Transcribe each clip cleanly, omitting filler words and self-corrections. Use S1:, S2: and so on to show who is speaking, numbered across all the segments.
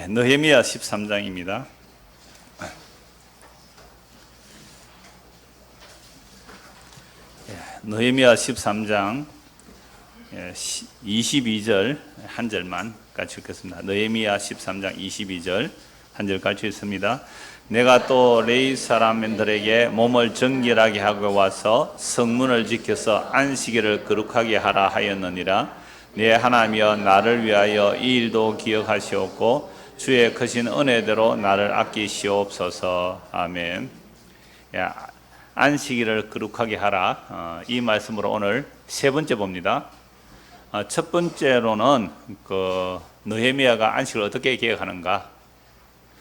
S1: 느헤미야 13장입니다. 느헤미야 13장 22절 한 절만 같이 읽겠습니다. 느헤미야 13장 22절 한 절 같이 읽습니다. 내가 또 레위 사람들에게 몸을 정결하게 하고 와서 성문을 지켜서 안식일을 거룩하게 하라 하였느니라. 내 하나님이여 나를 위하여 이 일도 기억하시옵고 주의 크신 은혜대로 나를 아끼시옵소서. 아멘. 안식일을 거룩하게 하라. 이 말씀으로 오늘 세 번째 봅니다. 첫 번째로는 느헤미야가 안식을 어떻게 개혁하는가.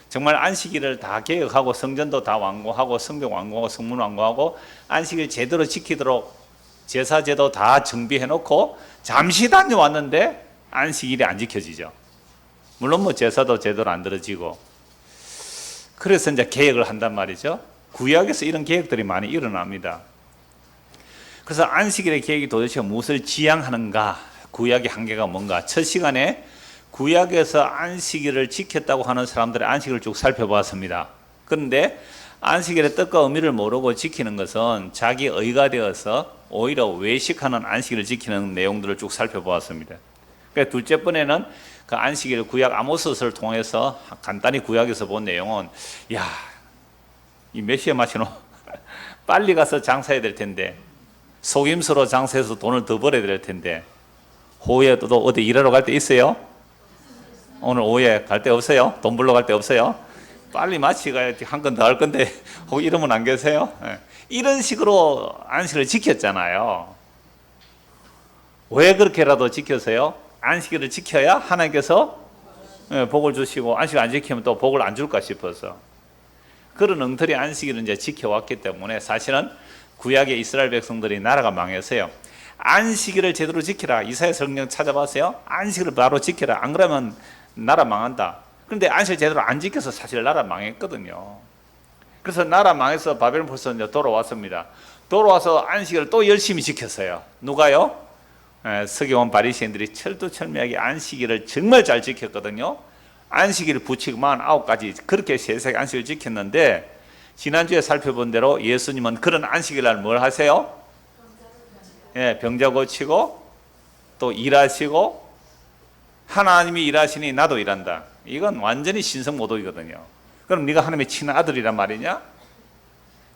S1: 정말 안식일을 다 개혁하고 성전도 다 완공하고 성경 완공하고 성문 완공하고 안식일 제대로 지키도록 제사제도 다 정비해 놓고 잠시 다녀왔는데 안식일이 안 지켜지죠. 물론 제사도 제대로 안 들어지고, 그래서 이제 개혁을 한단 말이죠. 구약에서 이런 개혁들이 많이 일어납니다. 그래서 안식일의 개혁이 도대체 무엇을 지향하는가, 구약의 한계가 뭔가. 첫 시간에 구약에서 안식일을 지켰다고 하는 사람들의 안식일을 쭉 살펴보았습니다. 그런데 안식일의 뜻과 의미를 모르고 지키는 것은 자기 의가 되어서 오히려 외식하는 안식일을 지키는 내용들을 쭉 살펴보았습니다. 그러니까 둘째 번에는 그 안식일 구약 아모스서를 통해서 간단히 구약에서 본 내용은, 이 몇 시에 마시노? 빨리 가서 장사해야 될 텐데, 속임수로 장사해서 돈을 더 벌어야 될 텐데, 오후에 또 어디 일하러 갈 때 있어요? 오늘 오후에 갈 데 없어요? 돈 벌러 갈 데 없어요? 빨리 마치고 한 건 더 할 건데 혹 이러면 안 계세요? 이런 식으로 안식을 지켰잖아요. 왜 그렇게라도 지켰어요? 안식일을 지켜야 하나님께서 복을 주시고, 안식을 안 지키면 또 복을 안 줄까 싶어서 그런 엉터리 안식일을 이제 지켜왔기 때문에, 사실은 구약의 이스라엘 백성들이 나라가 망했어요. 안식일을 제대로 지키라. 이사야 성경 찾아봤어요? 안식일을 바로 지켜라. 안 그러면 나라 망한다. 그런데 안식일 제대로 안 지켜서 사실 나라 망했거든요. 그래서 나라 망해서 바벨론 벌써 이제 돌아왔습니다. 돌아와서 안식일을 또 열심히 지켰어요. 누가요? 서기관 바리새인들이 철두철미하게 안식일을 정말 잘 지켰거든요. 안식일 부칙 49가지 그렇게 세세하게 안식일을 지켰는데, 지난주에 살펴본 대로 예수님은 그런 안식일날 뭘 하세요? 병자 고치고 또 일하시고, 하나님이 일하시니 나도 일한다. 이건 완전히 신성모독이거든요. 그럼 네가 하나님의 친한 아들이란 말이냐?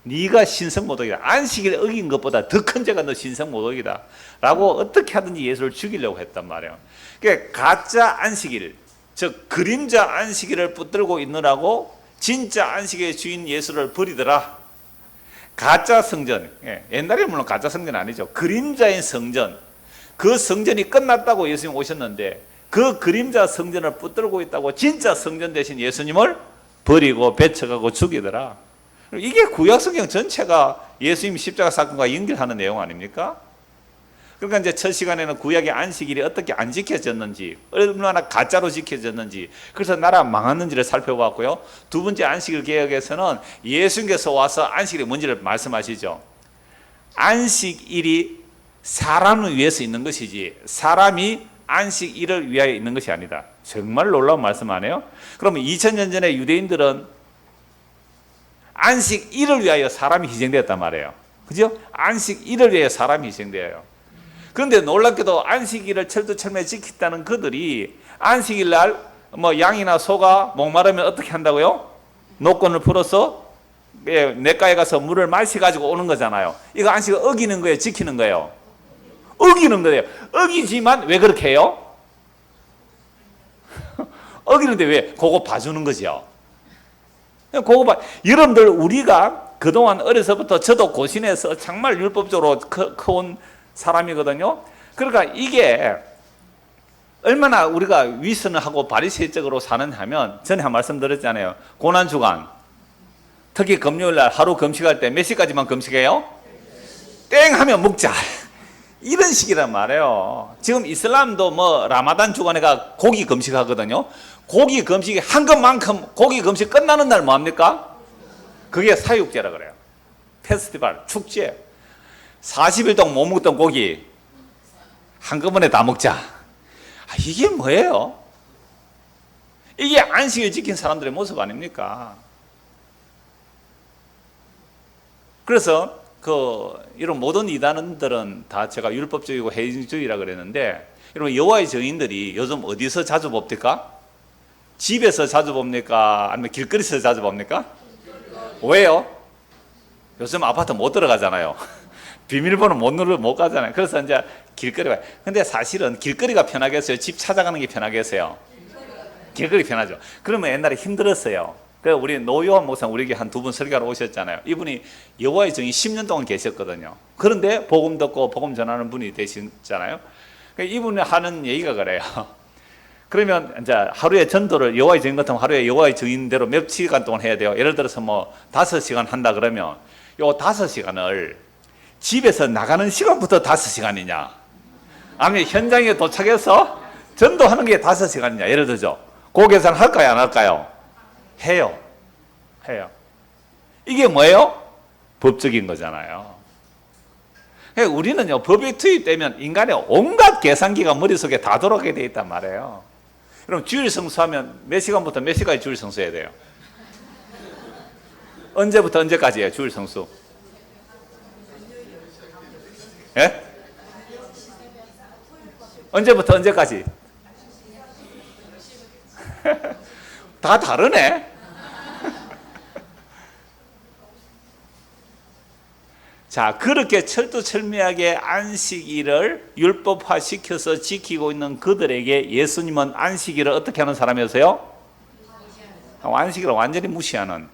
S1: 네가 신성모독이다. 안식일 어긴 것보다 더 큰 죄가 너 신성모독이다 라고 어떻게 하든지 예수를 죽이려고 했단 말이에요. 그러니까 가짜 안식일, 즉 그림자 안식일을 붙들고 있느라고 진짜 안식의 주인 예수를 버리더라. 가짜 성전, 옛날에 물론 가짜 성전 아니죠. 그림자인 성전, 그 성전이 끝났다고 예수님 오셨는데 그 그림자 성전을 붙들고 있다고 진짜 성전 대신 예수님을 버리고 배척하고 죽이더라. 이게 구약 성경 전체가 예수님 십자가 사건과 연결하는 내용 아닙니까? 그러니까 이제 첫 시간에는 구약의 안식일이 어떻게 안 지켜졌는지, 얼마나 가짜로 지켜졌는지, 그래서 나라 망했는지를 살펴봤고요. 두 번째 안식일 개혁에서는 예수님께서 와서 안식일이 뭔지를 말씀하시죠. 안식일이 사람을 위해서 있는 것이지 사람이 안식일을 위하여 있는 것이 아니다. 정말 놀라운 말씀 아니에요? 그러면 2000년 전에 유대인들은 안식일을 위하여 사람이 희생되었단 말이에요. 그죠? 안식일을 위하여 사람이 희생되어요. 그런데 놀랍게도 안식일을 철두철미하게 지켰다는 그들이 안식일 날 양이나 소가 목마르면 어떻게 한다고요? 노권을 풀어서 냇가에 가서 물을 마셔가지고 오는 거잖아요. 이거 안식을 어기는 거예요? 지키는 거예요? 어기는 거예요. 어기지만 왜 그렇게 해요? 어기는데 왜? 그거 봐주는 거죠. 여러분들, 우리가 그동안 어려서부터 저도 고신해서 정말 율법적으로 커온 사람이거든요. 그러니까 이게 얼마나 우리가 위선을 하고 바리새적으로 사는 하면, 전에 한 말씀 드렸잖아요. 고난주간, 특히 금요일날 하루 금식할 때 몇 시까지만 금식해요? 땡 하면 먹자, 이런 식이란 말이에요. 지금 이슬람도 라마단 주간에가 고기 금식하거든요. 고기 금식이 한 것만큼 고기 금식 끝나는 날 뭐합니까? 그게 사육제라 그래요. 페스티벌, 축제. 40일 동안 못 먹던 고기 한꺼번에 다 먹자. 이게 뭐예요? 이게 안식을 지킨 사람들의 모습 아닙니까? 그래서 이런 모든 이단들은 다 제가 율법주의고 해인주의라 그랬는데, 여러분 여호와의 증인들이 요즘 어디서 자주 봅니까? 집에서 자주 봅니까? 아니면 길거리에서 자주 봅니까? 왜요? 요즘 아파트 못 들어가잖아요. 비밀번호 못 가잖아요. 그래서 이제 길거리 가요. 근데 사실은 길거리가 편하겠어요? 집 찾아가는 게 편하겠어요? 길거리 편하죠. 그러면 옛날에 힘들었어요. 우리 노요한 목사 우리에게 한 2분 설교하러 오셨잖아요. 이분이 여호와의 증인 10년 동안 계셨거든요. 그런데 복음 듣고 복음 전하는 분이 되시잖아요. 이분이 하는 얘기가 그래요. 그러면 이제 하루에 전도를 여호와의 증인 같으면 하루에 여호와의 증인대로 몇 시간 동안 해야 돼요. 예를 들어서 뭐 5시간 한다 그러면 요 5시간을 집에서 나가는 시간부터 5시간이냐, 아니면 현장에 도착해서 전도하는 게 5시간이냐, 예를 들죠. 그 계산 할까요, 안 할까요? 해요. 이게 뭐예요? 법적인 거잖아요. 우리는요, 법에 투입되면 인간의 온갖 계산기가 머릿속에 다 돌아가게 돼 있단 말이에요. 그럼 주일 성수하면 몇 시간부터 몇 시까지 주일 성수해야 돼요? 언제부터 언제까지예요, 주일 성수? 예? 언제부터 언제까지? 다 다르네. 자, 그렇게 철두철미하게 안식일을 율법화시켜서 지키고 있는 그들에게 예수님은 안식일을 어떻게 하는 사람이었어요? 안식일을 완전히 무시하는.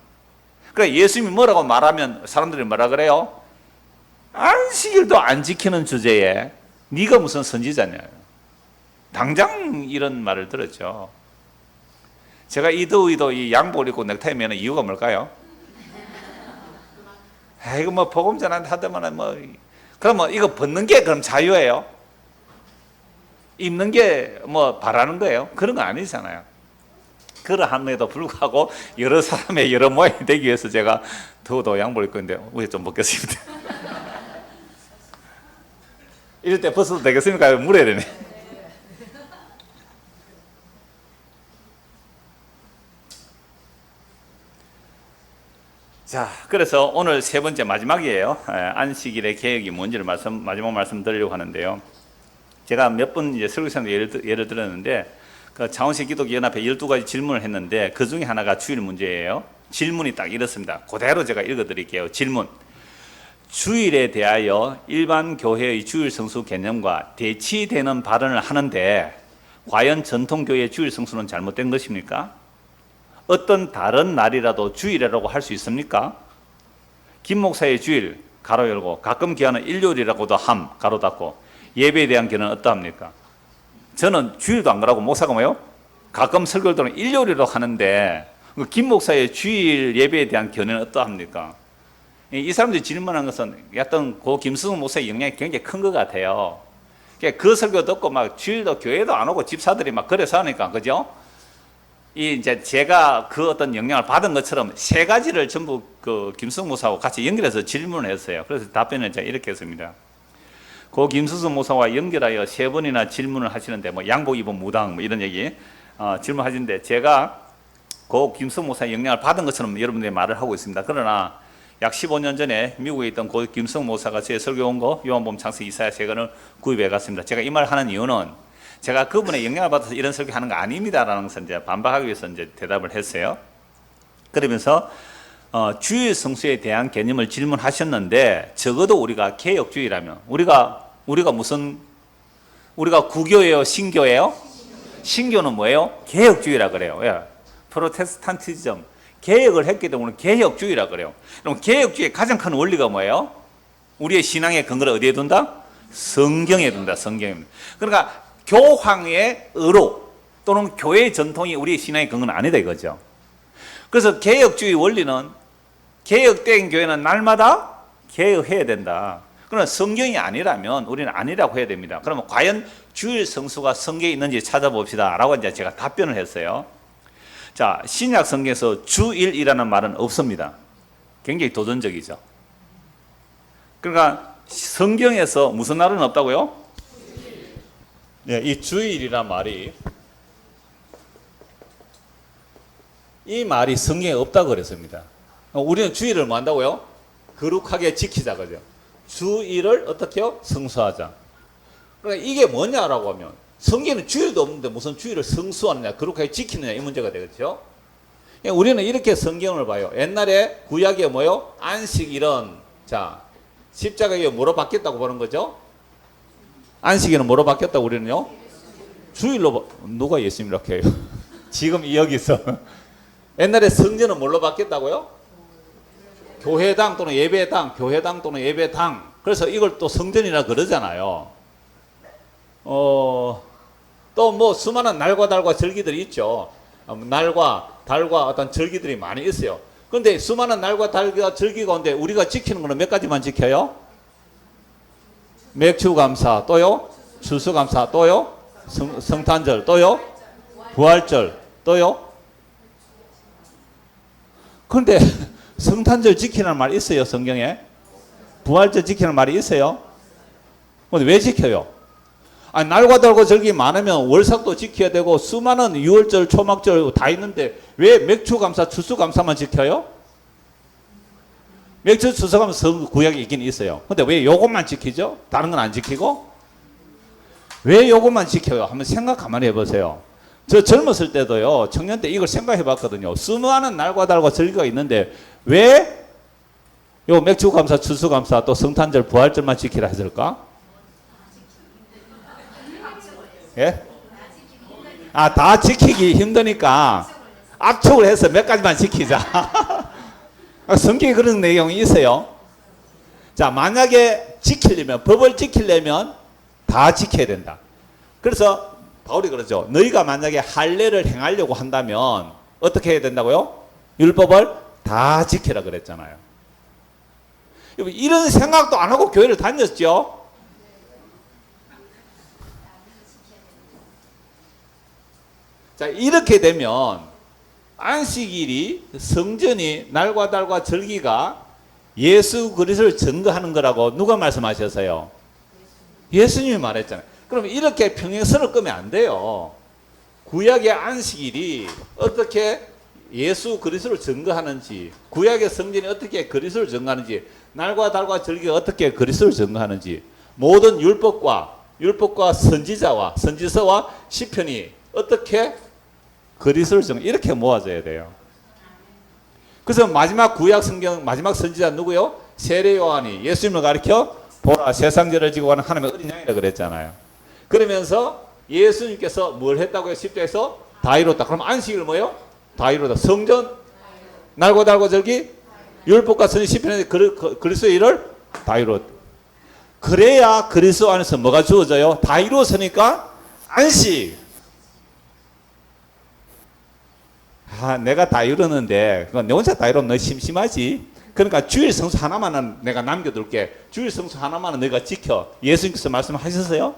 S1: 그러니까 예수님이 뭐라고 말하면 사람들이 뭐라 그래요? 안식일도 안 지키는 주제에 네가 무슨 선지자냐. 당장 이런 말을 들었죠. 제가 이 더위도 이 양복을 입고 넥타이 매는 이유가 뭘까요? 이거 뭐 복음 전환 하더만 뭐, 그러면 이거 벗는 게 그럼 자유예요? 입는 게 뭐 바라는 거예요? 그런 거 아니잖아요. 그러함에도 불구하고 여러 사람의 여러 모양이 되기 위해서 제가 더워도 양복을 입고 있는데 위에 좀 벗겠습니다. 이럴 때 벗어도 되겠습니까? 물어야 되네. 자, 그래서 오늘 세 번째 마지막이에요. 안식일의 개혁이 뭔지를 마지막 말씀드리려고 하는데요. 제가 몇 번 이제 설교 시간에 예를 들었는데, 그 창원시 기독교 연합회 12가지 질문을 했는데 그 중에 하나가 주일 문제예요. 질문이 딱 이렇습니다. 그대로 제가 읽어드릴게요. 질문. 주일에 대하여 일반 교회의 주일 성수 개념과 대치되는 발언을 하는데 과연 전통교회의 주일 성수는 잘못된 것입니까? 어떤 다른 날이라도 주일이라고 할 수 있습니까? 김 목사의 주일 가로 열고 가끔 기하는 일요일이라고도 함 가로 닫고 예배에 대한 견해는 어떠합니까? 저는 주일도 안 가라고 목사가 뭐요? 가끔 설교를 들으면 일요일이라고 하는데 김 목사의 주일 예배에 대한 견해는 어떠합니까? 이 사람들이 질문한 것은 약간 고 김승훈 목사의 영향이 굉장히 큰 것 같아요. 그 설교 듣고 막 주일도 교회도 안 오고 집사들이 막 그래서 하니까, 그죠? 이제 제가 그 어떤 영향을 받은 것처럼 세 가지를 전부 그 김승훈 목사하고 같이 연결해서 질문을 했어요. 그래서 답변을 제가 이렇게 했습니다. 고 김수수 목사와 연결하여 세 번이나 질문을 하시는데 뭐 양복 입은 무당 뭐 이런 얘기 질문하시는데 제가 고 김수수 목사의 영향을 받은 것처럼 여러분들이 말을 하고 있습니다. 그러나 약 15년 전에 미국에 있던 고 김승 목사가 제 설교 온 거 요한복음 창세기 이사야 세 권을 구입해 갔습니다. 제가 이 말을 하는 이유는 제가 그분의 영향을 받아서 이런 설교하는 거 아닙니다라는 것을 이제 반박하기 위해서 이제 대답을 했어요. 그러면서 주일 성수에 대한 개념을 질문하셨는데 적어도 우리가 개혁주의라면 우리가 무슨 우리가 구교예요, 신교예요? 신교는 뭐예요? 개혁주의라 그래요. 예. 프로테스탄티즘 개혁을 했기 때문에 개혁주의라 그래요. 그럼 개혁주의의 가장 큰 원리가 뭐예요? 우리의 신앙의 근거를 어디에 둔다? 성경에 둔다. 성경입니다. 그러니까 교황의 의로 또는 교회의 전통이 우리의 신앙의 근거는 아니다 이거죠. 그래서 개혁주의 원리는 개혁된 교회는 날마다 개혁해야 된다. 그러나 성경이 아니라면 우리는 아니라고 해야 됩니다. 그러면 과연 주일 성수가 성경에 있는지 찾아봅시다 라고 이제 제가 답변을 했어요. 자, 신약 성경에서 주일이라는 말은 없습니다. 굉장히 도전적이죠. 그러니까 성경에서 무슨 날은 없다고요? 네, 이 주일이란 말이
S2: 이 말이 성경에 없다고 그랬습니다. 우리는 주일을 뭐 한다고요? 거룩하게 지키자 그죠? 주일을 어떻게 해요? 성수하자. 그러니까 이게 뭐냐라고 하면 성경에는 주일도 없는데 무슨 주일을 성수하느냐 거룩하게 지키느냐 이 문제가 되겠죠. 그러니까 우리는 이렇게 성경을 봐요. 옛날에 구약에 뭐요? 안식 이런 자 십자가에 뭐로 바뀌었다고 보는 거죠? 안식일은 뭐로 바뀌었다고 우리는요? 주일로 누가 예수님 이렇게 해요? 지금 여기서 옛날에 성전은 뭘로 바뀌었다고요? 교회당 또는 예배당, 교회당 또는 예배당. 그래서 이걸 또 성전이라 그러잖아요. 또 뭐 수많은 날과 달과 절기들이 있죠. 날과 달과 어떤 절기들이 많이 있어요. 그런데 수많은 날과 달과 절기 가운데 우리가 지키는 거는 몇 가지만 지켜요? 맥주감사 또요? 추수감사 또요? 성탄절 또요? 부활절 또요? 그런데 성탄절 지키는 말 있어요 성경에? 부활절 지키는 말이 있어요? 근데 왜 지켜요? 아니, 날과 달과 절기 많으면 월삭도 지켜야 되고 수많은 유월절 초막절 다 있는데 왜 맥주감사 추수감사만 지켜요? 맥주 추수감사 구약이 있긴 있어요. 근데 왜 요것만 지키죠? 다른 건 안 지키고? 왜 요것만 지켜요? 한번 생각 가만히 해보세요. 저 젊었을 때도요 청년 때 이걸 생각해 봤거든요. 수많은 날과 달과 절기가 있는데 왜 요 맥주감사 추수감사 또 성탄절 부활절만 지키라 했을까? 예? 아, 다 지키기 힘드니까 압축을 해서 몇 가지만 지키자. 성경에 그런 내용이 있어요. 자, 만약에 지키려면 법을 지키려면 다 지켜야 된다. 그래서 바울이 그러죠. 너희가 만약에 할례를 행하려고 한다면 어떻게 해야 된다고요? 율법을 다 지키라 그랬잖아요. 이런 생각도 안 하고 교회를 다녔죠. 자, 이렇게 되면 안식일이 성전이 날과 달과 절기가 예수 그리스도를 증거하는 거라고 누가 말씀하셨어요? 예수님이 말했잖아요. 그럼 이렇게 평행선을 끄면 안 돼요. 구약의 안식일이 어떻게 예수 그리스도를 증거하는지, 구약의 성전이 어떻게 그리스도를 증거하는지, 날과 달과 절기가 어떻게 그리스도를 증거하는지, 모든 율법과 선지자와 선지서와 시편이 어떻게 그리스도를 증거 이렇게 모아져야 돼요. 그래서 마지막 구약 성경 마지막 선지자 누구요? 세례 요한이 예수님을 가리켜 보라 세상 죄를 지고 가는 하나님의 어린 양이라 그랬잖아요. 그러면서 예수님께서 뭘 했다고요? 십자에서 다 이뤘다. 그럼 안식일 뭐예요? 다 이뤘다. 성전, 날과 달과 절기, 율법과 선지 시편의 그리스도의 일을 다 이뤘다. 그래야 그리스도 안에서 뭐가 주어져요? 다 이루어서니까 안식. 아, 내가 다 이루는데 그건 내 혼자 다 이루면 너 심심하지. 그러니까 주일 성수 하나만은 내가 남겨둘게. 주일 성수 하나만은 너가 지켜. 예수님께서 말씀하셨어요?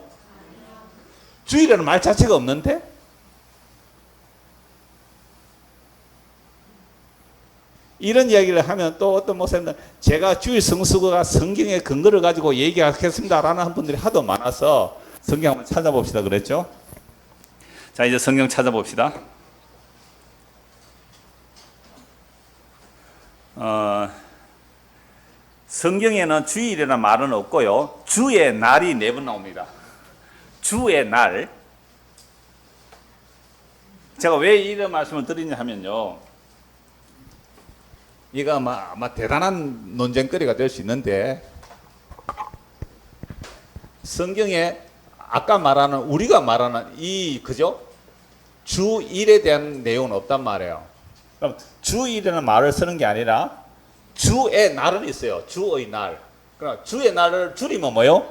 S2: 주일이라는 말 자체가 없는데? 이런 이야기를 하면 또 어떤 목사님들 제가 주일 성수가 성경의 근거를 가지고 얘기하겠습니다라는 분들이 하도 많아서 성경 한번 찾아봅시다 그랬죠.
S1: 자, 이제 성경 찾아봅시다. 성경에는 주일이라는 말은 없고요. 주의 날이 4번 나옵니다. 주의 날. 제가 왜 이런 말씀을 드리냐 하면요.
S2: 이거 아마 대단한 논쟁거리가 될 수 있는데 성경에 아까 말하는 우리가 말하는 이 그죠? 주일에 대한 내용은 없단 말이에요.
S1: 그럼 주일이라는 말을 쓰는 게 아니라
S2: 주의 날은 있어요. 주의 날. 그러니까 주의 날을 줄이면 뭐요?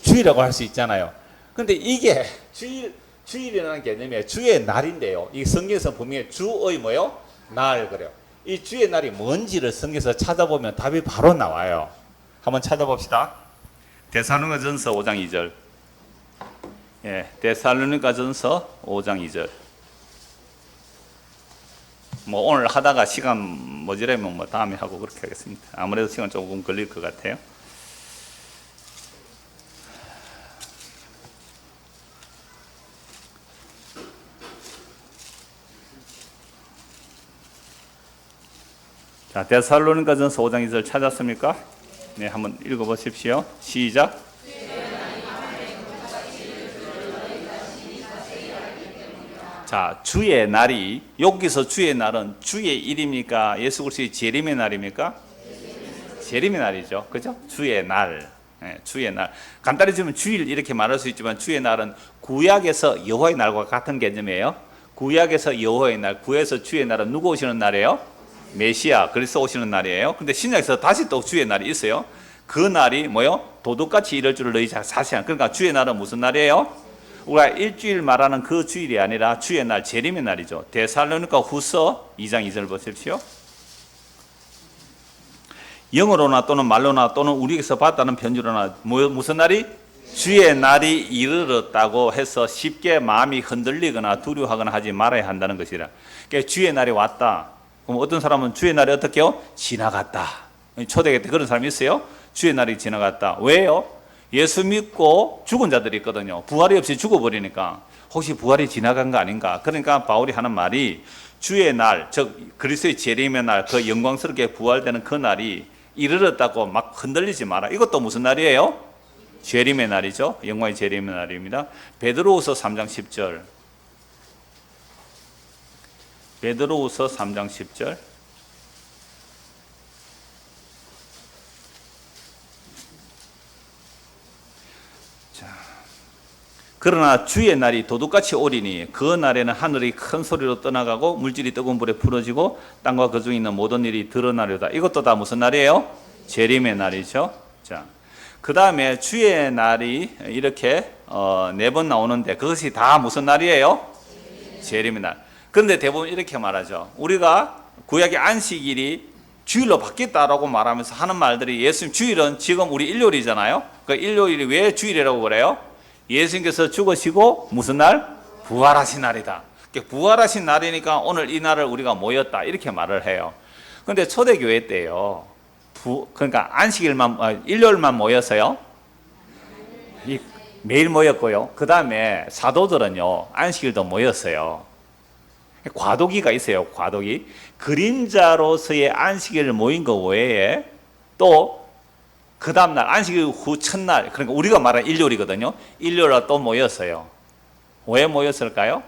S2: 주일이라고 할 수 있잖아요. 근데 이게 주일이라는 개념이 주의 날인데요. 이 성경에서 분명히 주의 뭐요? 날 그래요. 이 주의 날이 뭔지를 성경에서 찾아보면 답이 바로 나와요.
S1: 한번 찾아봅시다. 데살로니가전서 5장 2절. 예, 데살로니가전서 5장 2절. 뭐 오늘 하다가 시간 모자라면 뭐 다음에 하고 그렇게 하겠습니다. 아무래도 시간 조금 걸릴 것 같아요. 자, 데살로니가전서 5장 2절 찾았습니까? 네, 한번 읽어보십시오. 시작. 자, 주의 날이, 여기서 주의 날은 주의 일입니까? 예수 그리스도의 재림의 날입니까? 재림의 날이죠. 그죠? 주의 날. 네, 주의 날. 간단히 지면 주일 이렇게 말할 수 있지만 주의 날은 구약에서 여호와의 날과 같은 개념이에요. 구약에서 여호와의 날, 구약에서 주의 날은 누구 오시는 날이에요? 메시아, 그리스도 오시는 날이에요. 근데 신약에서 다시 또 주의 날이 있어요. 그 날이 뭐요? 도둑같이 이럴 줄을 너희 사시한. 그러니까 주의 날은 무슨 날이에요? 우리가 일주일 말하는 그 주일이 아니라 주의 날, 재림의 날이죠. 데살로니가 후서 2장 2절 보십시오. 영어로나 또는 말로나 또는 우리에게서 봤다는 편지로나 무슨 날이? 주의 날이 이르렀다고 해서 쉽게 마음이 흔들리거나 두려워하거나 하지 말아야 한다는 것이라. 그러니까 주의 날이 왔다. 그럼 어떤 사람은 주의 날이 어떻게요? 지나갔다. 초대기 때 그런 사람이 있어요? 주의 날이 지나갔다. 왜요? 예수 믿고 죽은 자들이 있거든요. 부활이 없이 죽어버리니까 혹시 부활이 지나간 거 아닌가? 그러니까 바울이 하는 말이 주의 날, 즉 그리스도의 재림의 날, 그 영광스럽게 부활되는 그 날이 이르렀다고 막 흔들리지 마라. 이것도 무슨 날이에요? 재림의 날이죠. 영광의 재림의 날입니다. 베드로후서 3장 10절. 베드로후서 3장 10절. 그러나 주의 날이 도둑같이 오리니 그 날에는 하늘이 큰 소리로 떠나가고 물질이 뜨거운 불에 풀어지고 땅과 그 중에 있는 모든 일이 드러나려다. 이것도 다 무슨 날이에요? 재림의 날이죠. 자, 그 다음에 주의 날이 이렇게 4번 나오는데 그것이 다 무슨 날이에요? 재림의 날. 그런데 대부분 이렇게 말하죠. 우리가 구약의 안식일이 주일로 바뀌었다라고 말하면서 하는 말들이 예수님 주일은 지금 우리 일요일이잖아요. 그 일요일이 왜 주일이라고 그래요? 예수님께서 죽으시고 무슨 날? 부활하신 날이다. 부활하신 날이니까 오늘 이 날을 우리가 모였다 이렇게 말을 해요. 그런데 초대교회 때요, 그러니까 안식일만 일요일만 모였어요. 매일 모였고요. 그 다음에 사도들은요 안식일도 모였어요. 과도기가 있어요. 과도기. 그림자로서의 안식일을 모인 거 외에 또 그 다음날 안식일 후 첫날, 그러니까 우리가 말하는 일요일이거든요. 일요일에 또 모였어요. 왜 모였을까요?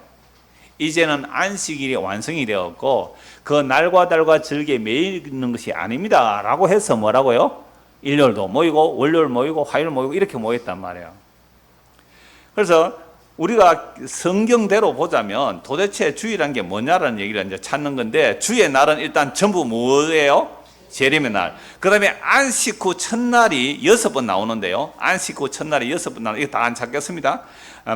S1: 이제는 안식일이 완성이 되었고 그 날과 달과 절기에 매일 있는 것이 아닙니다 라고 해서 뭐라고요? 일요일도 모이고 월요일 모이고 화요일 모이고 이렇게 모였단 말이에요. 그래서 우리가 성경대로 보자면 도대체 주일이라는 게 뭐냐라는 얘기를 이제 찾는 건데, 주의 날은 일단 전부 뭐예요? 재림의 날. 그 다음에 안식 후 첫날이 6번 나오는데요. 안식 후 첫날이 6번 나오는, 이거 다 안 찾겠습니다.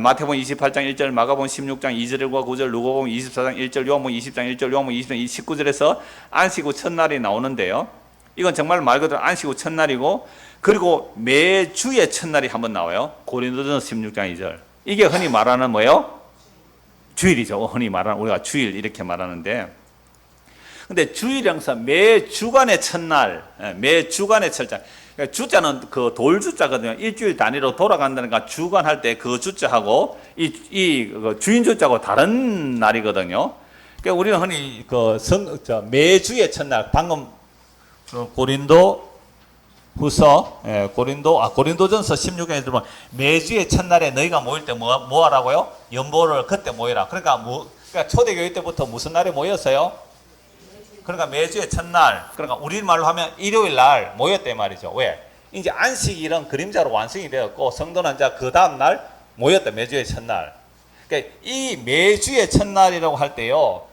S1: 마태복음 28장 1절, 마가복음 16장 2절과 9절, 누가복음 24장 1절, 요한복음 20장 1절, 요한복음 20장 19절에서 안식 후 첫날이 나오는데요. 이건 정말 말 그대로 안식 후 첫날이고, 그리고 매주의 첫날이 한번 나와요. 고린도전서 16장 2절. 이게 흔히 말하는 뭐예요? 주일이죠. 흔히 말하는, 우리가 주일 이렇게 말하는데, 근데 주일형사 매 주간의 첫날, 매 주간의 첫날. 그러니까 주자는 그 돌 주자거든요. 일주일 단위로 돌아간다니까 주간 할 때 그 주자하고 그 주인 주자하고 다른 날이거든요. 그러니까 우리는 흔히 매주의 첫날, 방금 고린도전서 16장에 들으면 매주의 첫날에 너희가 모일 때 뭐 하라고요? 연보를 그때 모이라. 그러니까 초대교회 때부터 무슨 날에 모였어요? 그러니까 매주의 첫날, 그러니까 우리말로 하면 일요일 날 모였대 말이죠. 왜? 이제 안식일은 그림자로 완성이 되었고 성도는 이제 그 다음 날 모였다. 매주의 첫날. 그러니까 이 매주의 첫날이라고 할 때요,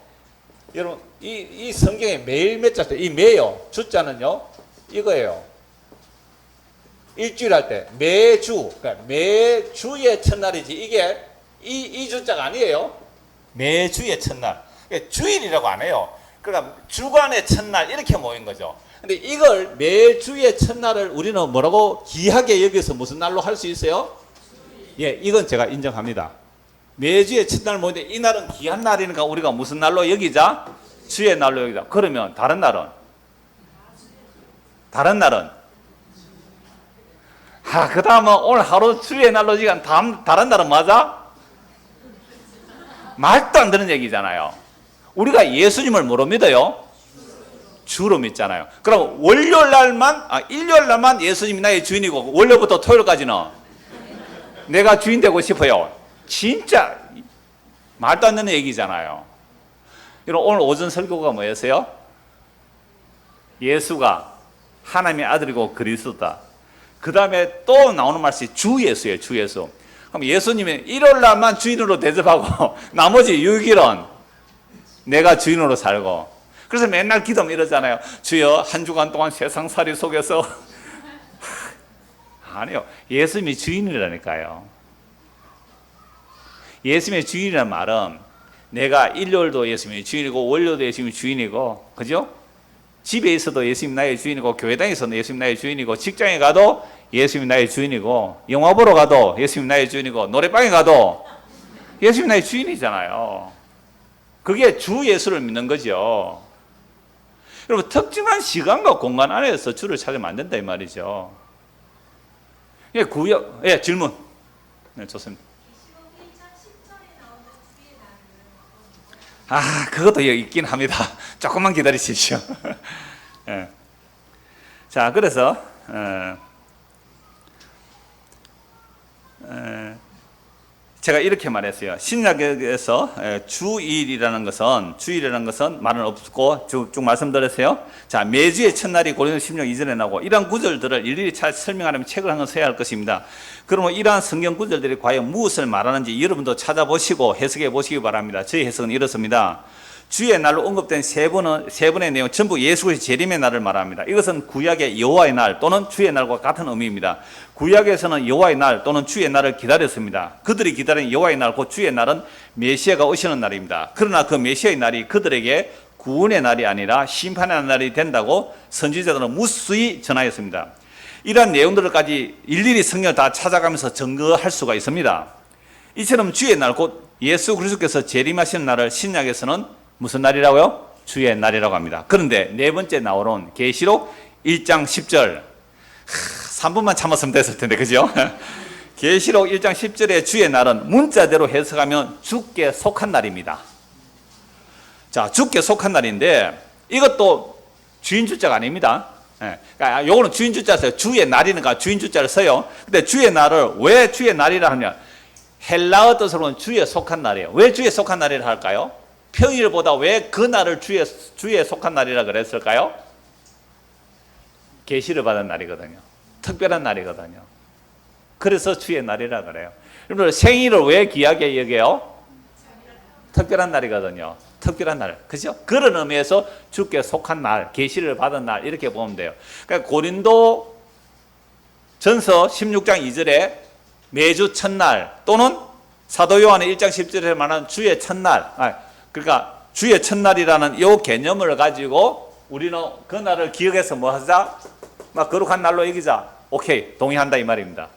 S1: 여러분 이 성경에 매일 몇 자죠? 이 매요. 주자는요 이거예요. 일주일 할 때 매주, 그러니까 매주의 첫날이지, 이게 이 주자가 아니에요. 매주의 첫날. 그러니까 주일이라고 안 해요. 그러니까 주간의 첫날 이렇게 모인 거죠. 근데 이걸 매주의 첫날을 우리는 뭐라고 귀하게 여기서 무슨 날로 할 수 있어요? 예, 이건 제가 인정합니다. 매주의 첫날 모이는데 이 날은 귀한 날이니까 우리가 무슨 날로 여기자? 주의 날로 여기자. 그러면 다른 날은? 그 다음은 오늘 하루 주의 날로 지금 다른 날은 맞아? 말도 안 되는 얘기잖아요. 우리가 예수님을 뭐로 믿어요? 주로 믿잖아요. 그럼 일요일 날만 예수님이 나의 주인이고 월요일부터 토요일까지는 내가 주인 되고 싶어요. 진짜 말도 안 되는 얘기잖아요. 여러분, 오늘 오전 설교가 뭐였어요? 예수가 하나님의 아들이고 그리스도다. 그 다음에 또 나오는 말씀이 주 예수예요. 주 예수. 그럼 예수님이 일요일 날만 주인으로 대접하고 나머지 6일은 내가 주인으로 살고, 그래서 맨날 기도하면 이러잖아요. 주여, 한 주간 동안 세상살이 속에서 아니요, 예수님이 주인이라니까요. 예수님의 주인이라는 말은 내가 일요일도 예수님이 주인이고 월요일도 예수님이 주인이고, 그죠? 집에 있어도 예수님 나의 주인이고, 교회당에서도 예수님 나의 주인이고, 직장에 가도 예수님 나의 주인이고, 영화 보러 가도 예수님 나의 주인이고, 노래방에 가도 예수님 나의 주인이잖아요. 그게 주 예수를 믿는 거죠. 여러분, 특정한 시간과 공간 안에서 주를 찾으면 안 된다 이 말이죠. 예, 구역, 예, 질문. 네, 좋습니다. 아, 그것도 여기 있긴 합니다. 조금만 기다리십시오. 예. 자, 그래서 제가 이렇게 말했어요. 신약에서 주일이라는 것은 말은 없고 쭉 말씀드렸어요. 자, 매주의 첫날이 고린도서 16 2절에 나오고, 이러한 구절들을 일일이 잘 설명하려면 책을 한 권 써야 할 것입니다. 그러면 이러한 성경 구절들이 과연 무엇을 말하는지 여러분도 찾아보시고 해석해 보시기 바랍니다. 저희 해석은 이렇습니다. 주의 날로 언급된 세 번의 내용 전부 예수 그리스도의 재림의 날을 말합니다. 이것은 구약의 여호와의 날 또는 주의 날과 같은 의미입니다. 구약에서는 여호와의 날 또는 주의 날을 기다렸습니다. 그들이 기다린 여호와의 날, 곧 주의 날은 메시아가 오시는 날입니다. 그러나 그 메시아의 날이 그들에게 구원의 날이 아니라 심판의 날이 된다고 선지자들은 무수히 전하였습니다. 이러한 내용들까지 일일이 성경을 다 찾아가면서 증거할 수가 있습니다. 이처럼 주의 날, 곧 예수 그리스도께서 재림하시는 날을 신약에서는 무슨 날이라고요? 주의 날이라고 합니다. 그런데 네 번째 나오는 계시록 1장 10절, 3분만 참았으면 됐을 텐데, 그죠? 계시록 1장 10절의 주의 날은 문자대로 해석하면 주께 속한 날입니다. 자, 주께 속한 날인데 이것도 주인 주자가 아닙니다. 그러니까 요거는 주인 주자 써요. 주의 날이니까 주인 주자를 써요. 근데 주의 날을 왜 주의 날이라 하냐? 헬라어 뜻으로는 주에 속한 날이에요. 왜 주에 속한 날이라 할까요? 평일보다 왜 그 날을 주에 속한 날이라 그랬을까요? 계시를 받은 날이거든요. 특별한 날이거든요. 그래서 주의 날이라 그래요. 여러분, 생일을 왜 귀하게 여겨요? 특별한 날이거든요. 특별한 날, 그죠? 그런 의미에서 주께 속한 날, 계시를 받은 날, 이렇게 보면 돼요. 그러니까 고린도 전서 16장 2절에 매주 첫날, 또는 사도 요한의 1장 10절에 말하는 주의 첫날, 그러니까 주의 첫날이라는 이 개념을 가지고 우리는 그 날을 기억해서 뭐 하자? 막 거룩한 날로 여기자. 오케이, 동의한다 이 말입니다.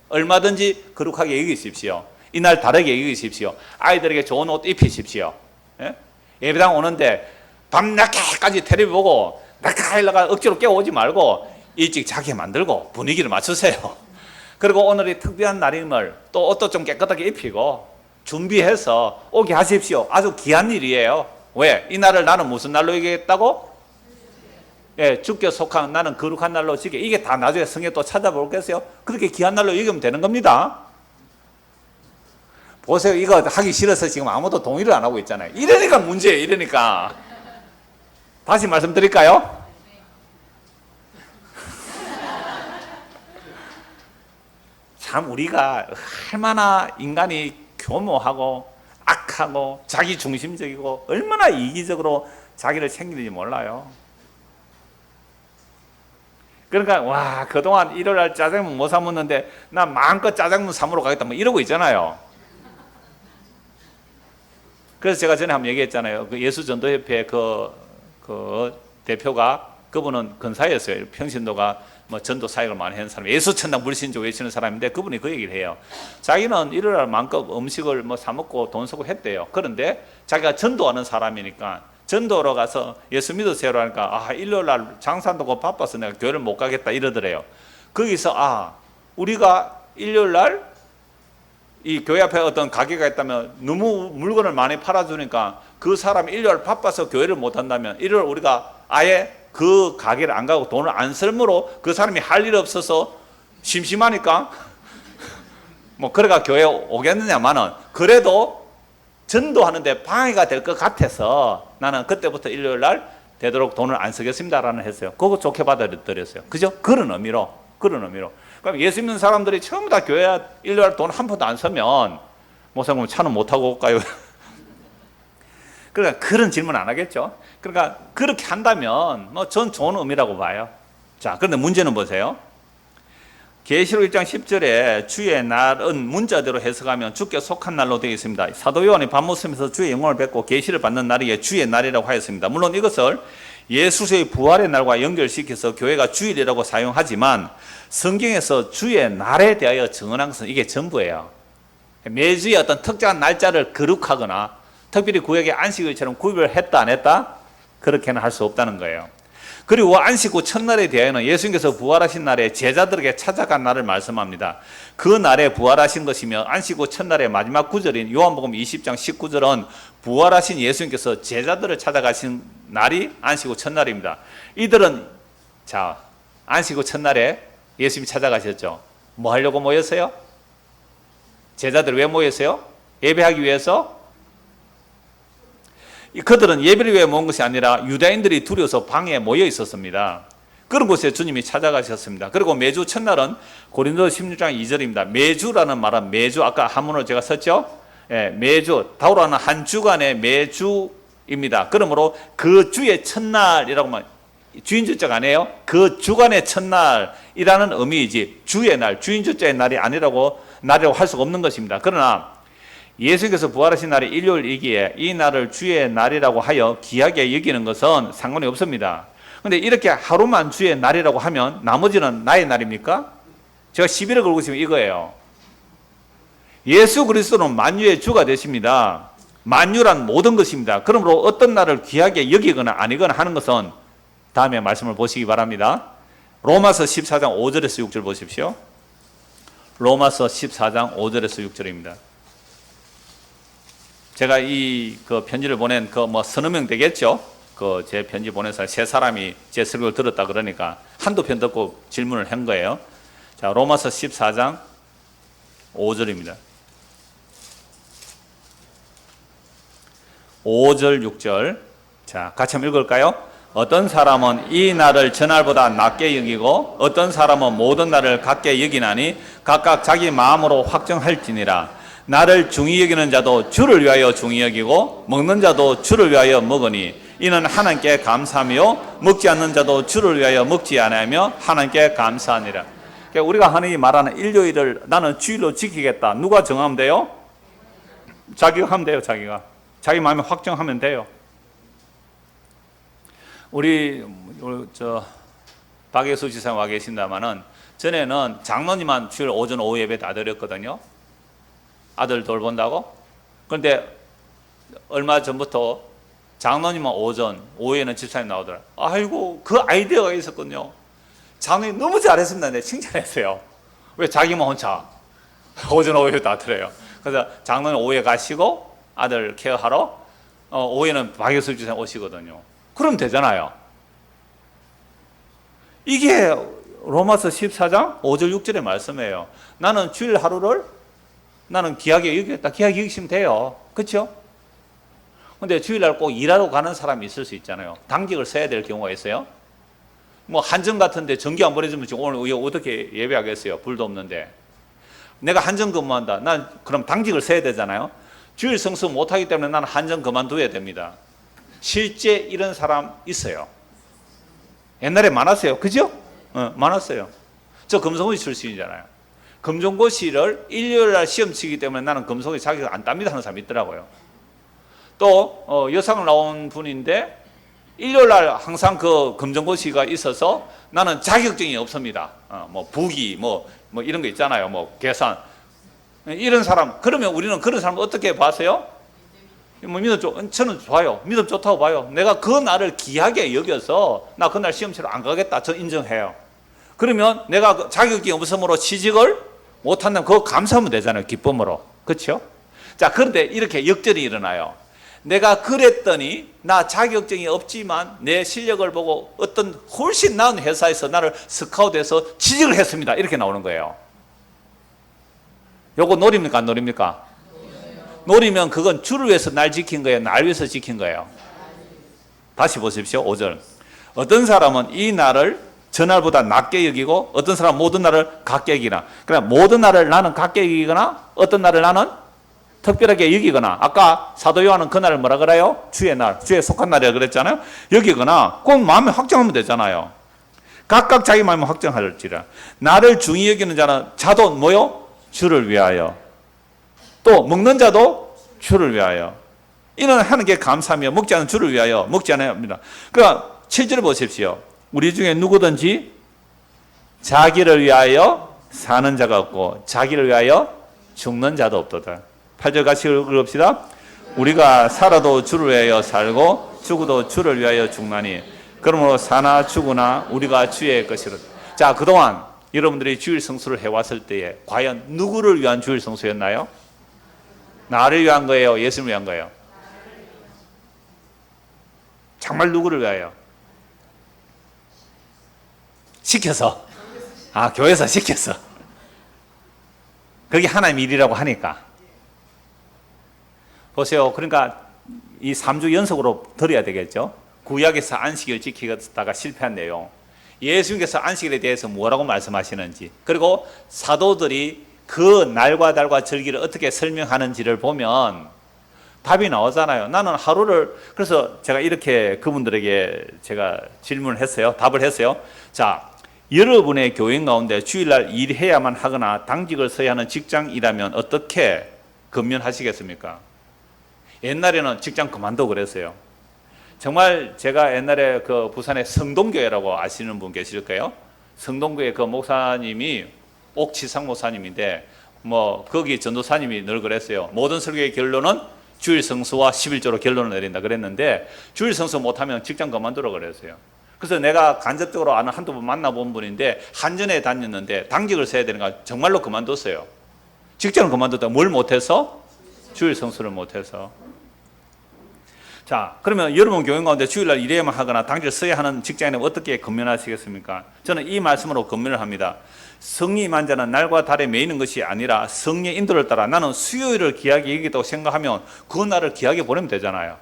S1: 얼마든지 거룩하게 여기십시오. 이날 다르게 여기십시오. 아이들에게 좋은 옷 입히십시오. 예? 예배당 오는데 밤늦게까지 텔레비 보고 나가일라가 억지로 깨워오지 말고 일찍 자게 만들고 분위기를 맞추세요. 그리고 오늘이 특별한 날임을 또 옷도 좀 깨끗하게 입히고 준비해서 오게 하십시오. 아주 귀한 일이에요. 왜? 이 날을 나는 무슨 날로 얘기했다고? 예, 주께 속한 나는 거룩한 날로 지게. 이게 다 나중에 성경 또 찾아볼겠어요? 그렇게 귀한 날로 얘기하면 되는 겁니다. 보세요. 이거 하기 싫어서 지금 아무도 동의를 안 하고 있잖아요. 이러니까 문제예요. 이러니까. 다시 말씀드릴까요? 참 우리가 얼마나 인간이 교모하고 악하고 자기 중심적이고 얼마나 이기적으로 자기를 챙기는지 몰라요. 그러니까 와, 그동안 일요일날 짜장면 못 사 먹는데 나 마음껏 짜장면 사 먹으러 가겠다 뭐 이러고 있잖아요. 그래서 제가 전에 한번 얘기했잖아요. 그 예수전도협회 그 대표가, 그분은 근사였어요. 평신도가 뭐 전도 사역을 많이 하는 사람, 예수 천당 불신조 외치는 사람인데 그분이 그 얘기를 해요. 자기는 일요일날 마음껏 음식을 뭐 사 먹고 돈 쓰고 했대요. 그런데 자기가 전도하는 사람이니까 전도로 가서 예수 믿으세요 하니까 일요일날 장사한다고 바빠서 내가 교회를 못 가겠다 이러더래요. 거기서 우리가 일요일날 이 교회 앞에 어떤 가게가 있다면 너무 물건을 많이 팔아주니까 그 사람이 일요일 바빠서 교회를 못 한다면 일요일 우리가 아예 그 가게를 안 가고 돈을 안 쓸므로 그 사람이 할 일 없어서 심심하니까 뭐 그래가 교회 오겠느냐마는 그래도 전도하는데 방해가 될 것 같아서 나는 그때부터 일요일 날 되도록 돈을 안 쓰겠습니다라는 했어요. 그거 좋게 받아들였어요. 그죠? 그런 의미로. 그럼 예수 믿는 사람들이 전부 다 교회 일요일 날 돈 한 푼도 안 쓰면 목사님 차는 못 타고 올까요? 그러니까 그런 질문 안 하겠죠. 그러니까 그렇게 한다면 뭐 전 좋은 의미라고 봐요. 자, 그런데 문제는 보세요. 계시록 1장 10절에 주의 날은 문자대로 해석하면 주께 속한 날로 되어 있습니다. 사도 요한이 밤 웃으면서 주의 영광을 뵙고 계시를 받는 날이기에 주의 날이라고 하였습니다. 물론 이것을 예수의 부활의 날과 연결시켜서 교회가 주일이라고 사용하지만 성경에서 주의 날에 대하여 증언한 것은 이게 전부예요. 매주의 어떤 특정한 날짜를 거룩하거나 특별히 구약의 안식일처럼 구별했다 안 했다? 그렇게는 할 수 없다는 거예요. 그리고 안식 후 첫날에 대하여는 예수님께서 부활하신 날에 제자들에게 찾아간 날을 말씀합니다. 그 날에 부활하신 것이며 안식 후 첫날의 마지막 구절인 요한복음 20장 19절은 부활하신 예수님께서 제자들을 찾아가신 날이 안식 후 첫날입니다. 이들은 자 안식 후 첫날에 예수님이 찾아가셨죠. 뭐 하려고 모였어요? 제자들 왜 모였어요? 예배하기 위해서? 그들은 예배를 위해 모은 것이 아니라 유다인들이 두려워서 방에 모여 있었습니다. 그런 곳에 주님이 찾아가셨습니다. 그리고 매주 첫날은 고린도 16장 2절입니다. 매주라는 말은 매주 아까 한문을 제가 썼죠. 예, 매주 다우라는 한 주간의 매주입니다. 그러므로 그 주의 첫날이라고 말 주인 주자가 아니에요. 그 주간의 첫날이라는 의미이지 주의 날, 주인 주자의 날이 아니라고 할 수가 없는 것입니다. 그러나 예수께서 부활하신 날이 일요일이기에 이 날을 주의 날이라고 하여 귀하게 여기는 것은 상관이 없습니다. 그런데 이렇게 하루만 주의 날이라고 하면 나머지는 나의 날입니까? 제가 시비를 걸고 있으면 이거예요. 예수 그리스도는 만유의 주가 되십니다. 만유란 모든 것입니다. 그러므로 어떤 날을 귀하게 여기거나 아니거나 하는 것은 다음에 말씀을 보시기 바랍니다. 로마서 14장 5절에서 6절 보십시오. 로마서 14장 5절에서 6절입니다. 제가 그 편지를 보낸 서너 명 되겠죠? 제 편지 보내서 세 사람이 제 설교를 들었다 그러니까 한두 편 듣고 질문을 한 거예요. 자, 로마서 14장 5절입니다. 5절, 6절. 자, 같이 한번 읽을까요? 어떤 사람은 이 날을 전날보다 낮게 여기고 어떤 사람은 모든 날을 같게 여기나니 각각 자기 마음으로 확정할지니라. 나를 중히 여기는 자도 주를 위하여 중히 여기고 먹는 자도 주를 위하여 먹으니 이는 하나님께 감사하며 먹지 않는 자도 주를 위하여 먹지 않으며 하나님께 감사하니라. 그러니까 우리가 흔히 말하는 일요일을 나는 주일로 지키겠다. 누가 정하면 돼요? 자기가 하면 돼요. 자기 마음에 확정하면 돼요. 우리 박예수 지사 와 계신다마는 전에는 장로님만 주일 오전 오후 예배 다 드렸거든요. 아들 돌본다고. 그런데 얼마 전부터 장로님은 오전, 오후에는 집사님 나오더라. 아이고 그 아이디어가 있었군요. 장로님 너무 잘했습니다. 네, 칭찬했어요. 왜 자기만 혼자 오전 오후에 다 드려요. 그래서 장로님 오후에 가시고 아들 케어하러 오후에는 박예수 집사님 오시거든요. 그럼 되잖아요. 이게 로마서 14장 5절 6절의 말씀이에요. 나는 주일 하루를 나는 귀하게 여기겠다. 귀하게 여기시면 돼요. 그렇죠? 근데 주일날 꼭 일하러 가는 사람이 있을 수 있잖아요. 당직을 써야 될 경우가 있어요. 뭐 한정 같은데 전기 안 보내주면 지금 오늘 어떻게 예배하겠어요? 불도 없는데. 내가 한정 근무한다. 난 그럼 당직을 써야 되잖아요. 주일 성수 못하기 때문에 나는 한정 그만둬야 됩니다. 실제 이런 사람 있어요. 옛날에 많았어요. 그죠? 많았어요. 저 금성고시 출신이잖아요. 금종고시를 일요일날 시험 치기 때문에 나는 금성고시 자격을 안 땁니다 하는 사람이 있더라고요. 또 여상을 나온 분인데 일요일날 항상 그 금종고시가 있어서 나는 자격증이 없습니다. 뭐 부기 뭐 이런 거 있잖아요. 뭐 계산 이런 사람. 그러면 우리는 그런 사람 어떻게 봤어요? 뭐 저는 좋아요. 믿음 좋다고 봐요. 내가 그 날을 귀하게 여겨서 나 그날 시험 치러 안 가겠다. 저 인정해요. 그러면 내가 자격이 없으므로 취직을 못한다면 그거 감사하면 되잖아요. 기쁨으로. 그렇죠? 자, 그런데 이렇게 역전이 일어나요. 내가 그랬더니 나 자격증이 없지만 내 실력을 보고 어떤 훨씬 나은 회사에서 나를 스카우트해서 취직을 했습니다. 이렇게 나오는 거예요. 요거 노립니까? 안 노립니까? 노리면 그건 주를 위해서 날 지킨 거예요? 날 위해서 지킨 거예요? 다시 보십시오. 5절. 어떤 사람은 이 날을 전날보다 낮게 여기고 어떤 사람은 모든 날을 같게 여기나. 그러나 모든 날을 나는 같게 여기거나 어떤 날을 나는 특별하게 여기거나. 아까 사도 요한은 그날을 뭐라 그래요? 주의 날, 주에 속한 날이라 그랬잖아요. 여기거나 그건 마음에 확정하면 되잖아요. 각각 자기 마음에 확정할지라. 나를 중히 여기는 자는 자도 뭐요? 주를 위하여. 또 먹는 자도 주를 위하여. 이는 하는 게 감사하며 먹지 않은 주를 위하여 먹지 않아야 합니다. 그러니까 7절 보십시오. 우리 중에 누구든지 자기를 위하여 사는 자가 없고 자기를 위하여 죽는 자도 없도다. 8절 같이 읽읍시다. 우리가 살아도 주를 위하여 살고 죽어도 주를 위하여 죽나니 그러므로 사나 죽으나 우리가 주의 것이라. 자, 그동안 여러분들이 주일 성수를 해왔을 때에 과연 누구를 위한 주일 성수였나요? 나를 위한 거예요? 예수님을 위한 거예요? 정말 누구를 위하여? 시켜서. 교회에서 시켜서. 그게 하나님 일이라고 하니까. 보세요. 그러니까 이 3주 연속으로 들어야 되겠죠. 구약에서 안식일 지키다가 실패한 내용. 예수님께서 안식일에 대해서 뭐라고 말씀하시는지, 그리고 사도들이 그 날과 달과 절기를 어떻게 설명하는지를 보면 답이 나오잖아요. 나는 하루를, 그래서 제가 이렇게 그분들에게 제가 질문을 했어요. 답을 했어요. 자, 여러분의 교인 가운데 주일날 일해야만 하거나 당직을 서야 하는 직장이라면 어떻게 근면하시겠습니까? 옛날에는 직장 그만둬 그랬어요. 정말 제가 옛날에 그 부산의 성동교회라고 아시는 분 계실 거예요. 성동교회 그 목사님이 옥치상 목사님인데 거기 전도사님이 늘 그랬어요. 모든 설교의 결론은 주일 성수와 11조로 결론을 내린다 그랬는데 주일 성수 못하면 직장 그만두라 그랬어요. 그래서 내가 간접적으로 아는 한두 번 만나본 분인데 한전에 다녔는데 당직을 서야 되는가 정말로 그만뒀어요. 직장을 그만뒀다. 뭘 못해서? 주일 성수를 못해서. 자, 그러면 여러분 교인 가운데 주일날 일해야만 하거나 당직을 서야 하는 직장인은 어떻게 근면하시겠습니까? 저는 이 말씀으로 근면을 합니다. 성리 임한 자는 날과 달에 매이는 것이 아니라 성리의 인도를 따라 나는 수요일을 귀하게 여기다고 생각하면 그 날을 귀하게 보내면 되잖아요.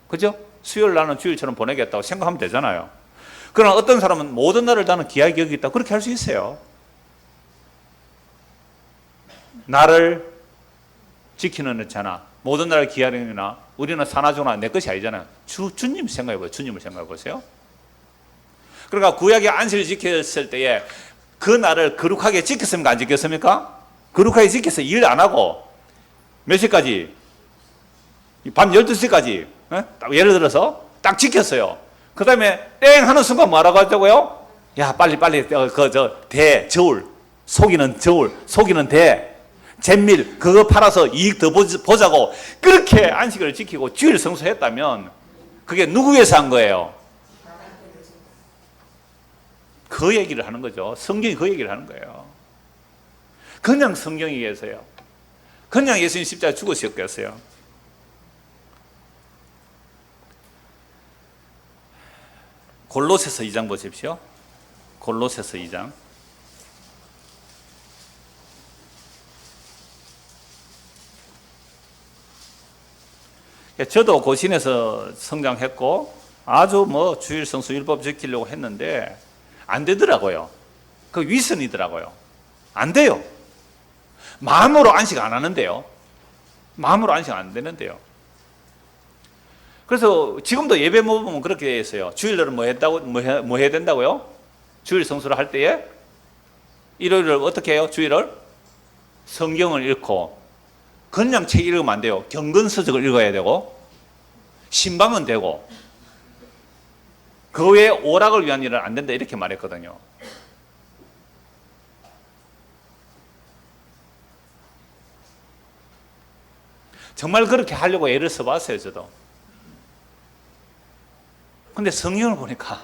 S1: 그죠? 수요일 나는 주일처럼 보내겠다고 생각하면 되잖아요. 그러나 어떤 사람은 모든 날을 나는 귀하게 여기겠다 그렇게 할 수 있어요. 나를 지키는 자나 모든 날을 귀하게 여기나 우리는 사나조나 내 것이 아니잖아요. 주님 생각해보세요. 주님을 생각해보세요. 그러니까 구약의 안식을 지켰을 때에 그 날을 거룩하게 지켰습니까? 안 지켰습니까? 거룩하게 지켜서 일 안 하고 몇 시까지? 밤 12시까지 딱 예를 들어서 딱 지켰어요. 그 다음에 땡 하는 순간 뭐라고 하자고요? 야 빨리 저울 속이는 대 잼밀 그거 팔아서 이익 더 보자고 그렇게 안식을 지키고 주일 성수했다면 그게 누구 위해서 한 거예요? 그 얘기를 하는 거죠. 성경이 그 얘기를 하는 거예요. 그냥 성경에 의해서요. 그냥 예수님 십자가에 죽으셨겠어요. 골로새서 2장 보십시오. 골로새서 2장. 저도 고신에서 성장했고 아주 주일 성수 율법 지키려고 했는데 안 되더라고요. 그 위선이더라고요. 안 돼요. 마음으로 안식 안 하는데요. 마음으로 안식 안 되는데요. 그래서 지금도 예배 모범은 그렇게 되어 있어요. 주일날은 뭐 해야 된다고요? 주일 성수를 할 때에 일요일을 어떻게 해요? 주일을 성경을 읽고 그냥 책 읽으면 안 돼요. 경건서적을 읽어야 되고 신방은 되고 그 외에 오락을 위한 일은 안 된다 이렇게 말했거든요. 정말 그렇게 하려고 애를 써봤어요. 저도. 근데 성경을 보니까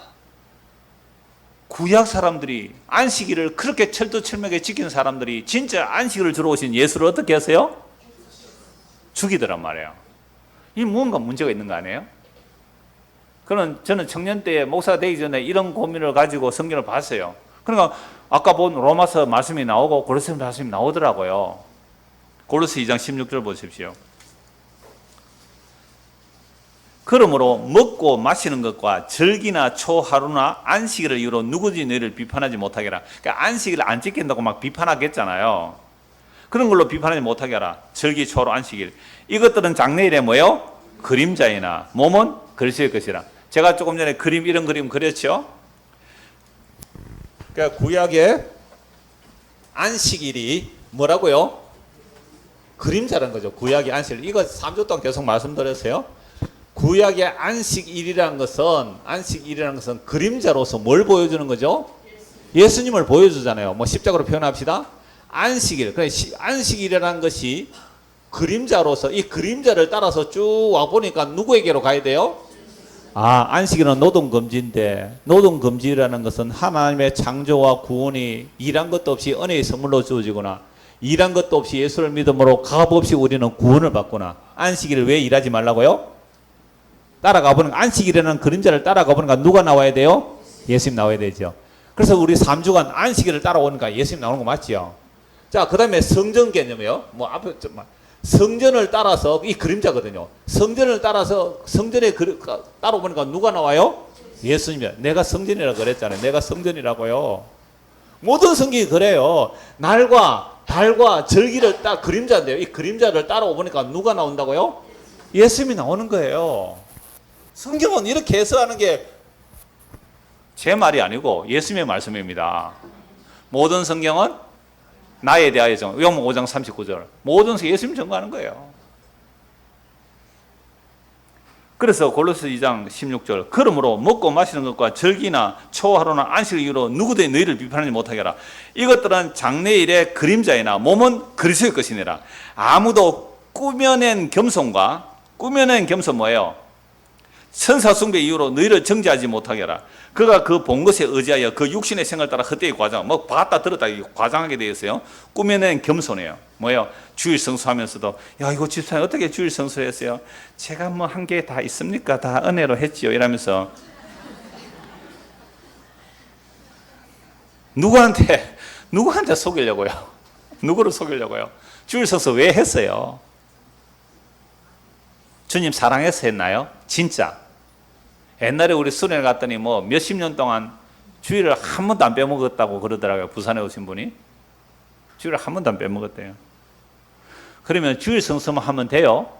S1: 구약 사람들이 안식일을 그렇게 철두철미하게 지킨 사람들이 진짜 안식일을 주러 오신 예수를 어떻게 했어요? 죽이더란 말이에요. 이 무언가 문제가 있는 거 아니에요? 그는 저는 청년 때 목사가 되기 전에 이런 고민을 가지고 성경을 봤어요. 그러니까 아까 본 로마서 말씀이 나오고 고린도서 말씀이 나오더라고요. 고린도서 2장 16절 보십시오. 그러므로 먹고 마시는 것과 절기나 초하루나 안식일을 이유로 누구든지 너희를 비판하지 못하게 하라. 그러니까 안식일을 안 지킨다고 막 비판하겠잖아요. 그런 걸로 비판하지 못하게 하라. 절기, 초하루, 안식일. 이것들은 장래일에 뭐예요? 그림자이나 몸은 그리스도의 것이라. 제가 조금 전에 이런 그림 그렸죠?
S2: 그러니까 구약의 안식일이 뭐라고요? 그림자라는 거죠. 구약의 안식일. 이거 3주 동안 계속 말씀드렸어요. 구약의 안식일이라는 것은 그림자로서 뭘 보여주는 거죠? 예수님을 보여주잖아요. 뭐 십자가로 표현합시다. 안식일. 안식일이라는 것이 그림자로서 이 그림자를 따라서 쭉 와 보니까 누구에게로 가야 돼요? 안식일은 노동금지인데 노동금지라는 것은 하나님의 창조와 구원이 일한 것도 없이 은혜의 선물로 주어지거나 일한 것도 없이 예수를 믿음으로 값 없이 우리는 구원을 받거나 안식일을 왜 일하지 말라고요? 따라가 보니까 안식일이라는 그림자를 따라가 보니까 누가 나와야 돼요? 예수님 나와야 되죠. 그래서 우리 3주간 안식일을 따라오니까 예수님 나오는 거 맞죠? 자, 그 다음에 성전 개념이요. 뭐 앞에 성전을 따라서 이 그림자거든요. 성전을 따라서 성전에 따라오니까 누가 나와요? 예수님이야. 내가 성전이라고 그랬잖아요. 내가 성전이라고요. 모든 성경이 그래요. 날과 달과 절기를 그림자인데요. 이 그림자를 따라오니까 누가 나온다고요? 예수님이 나오는 거예요. 성경은 이렇게 해석하는 게
S1: 제 말이 아니고 예수님의 말씀입니다. 모든 성경은 나에 대하여 요한복음 5장 39절 모든 성경 예수님 증거하는 거예요. 그래서 골로새 2장 16절 그러므로 먹고 마시는 것과 절기나 초하루나 안식을 이유로 누구든지 너희를 비판하지 못하게 하라. 이것들은 장래일의 그림자이나 몸은 그리스도의 것이니라. 아무도 꾸며낸 겸손 뭐예요? 천사 숭배 이후로 너희를 정죄하지 못하게 하라. 그가 그 본 것에 의지하여 그 육신의 생을 따라 헛되이 과장, 뭐 봤다 들었다 과장하게 되어 있어요. 꾸며낸 겸손이에요. 뭐예요? 주일 성수하면서도 야 이거 집사님 어떻게 주일 성수했어요? 제가 뭐 한 게 다 있습니까? 다 은혜로 했지요. 이러면서 누구한테 속이려고요? 누구를 속이려고요? 주일 성수 왜 했어요? 주님 사랑해서 했나요? 진짜. 옛날에 우리 수련회 갔더니 뭐 몇십 년 동안 주일을 한 번도 안 빼먹었다고 그러더라고요. 부산에 오신 분이. 주일을 한 번도 안 빼먹었대요. 그러면 주일 성수만 하면 돼요?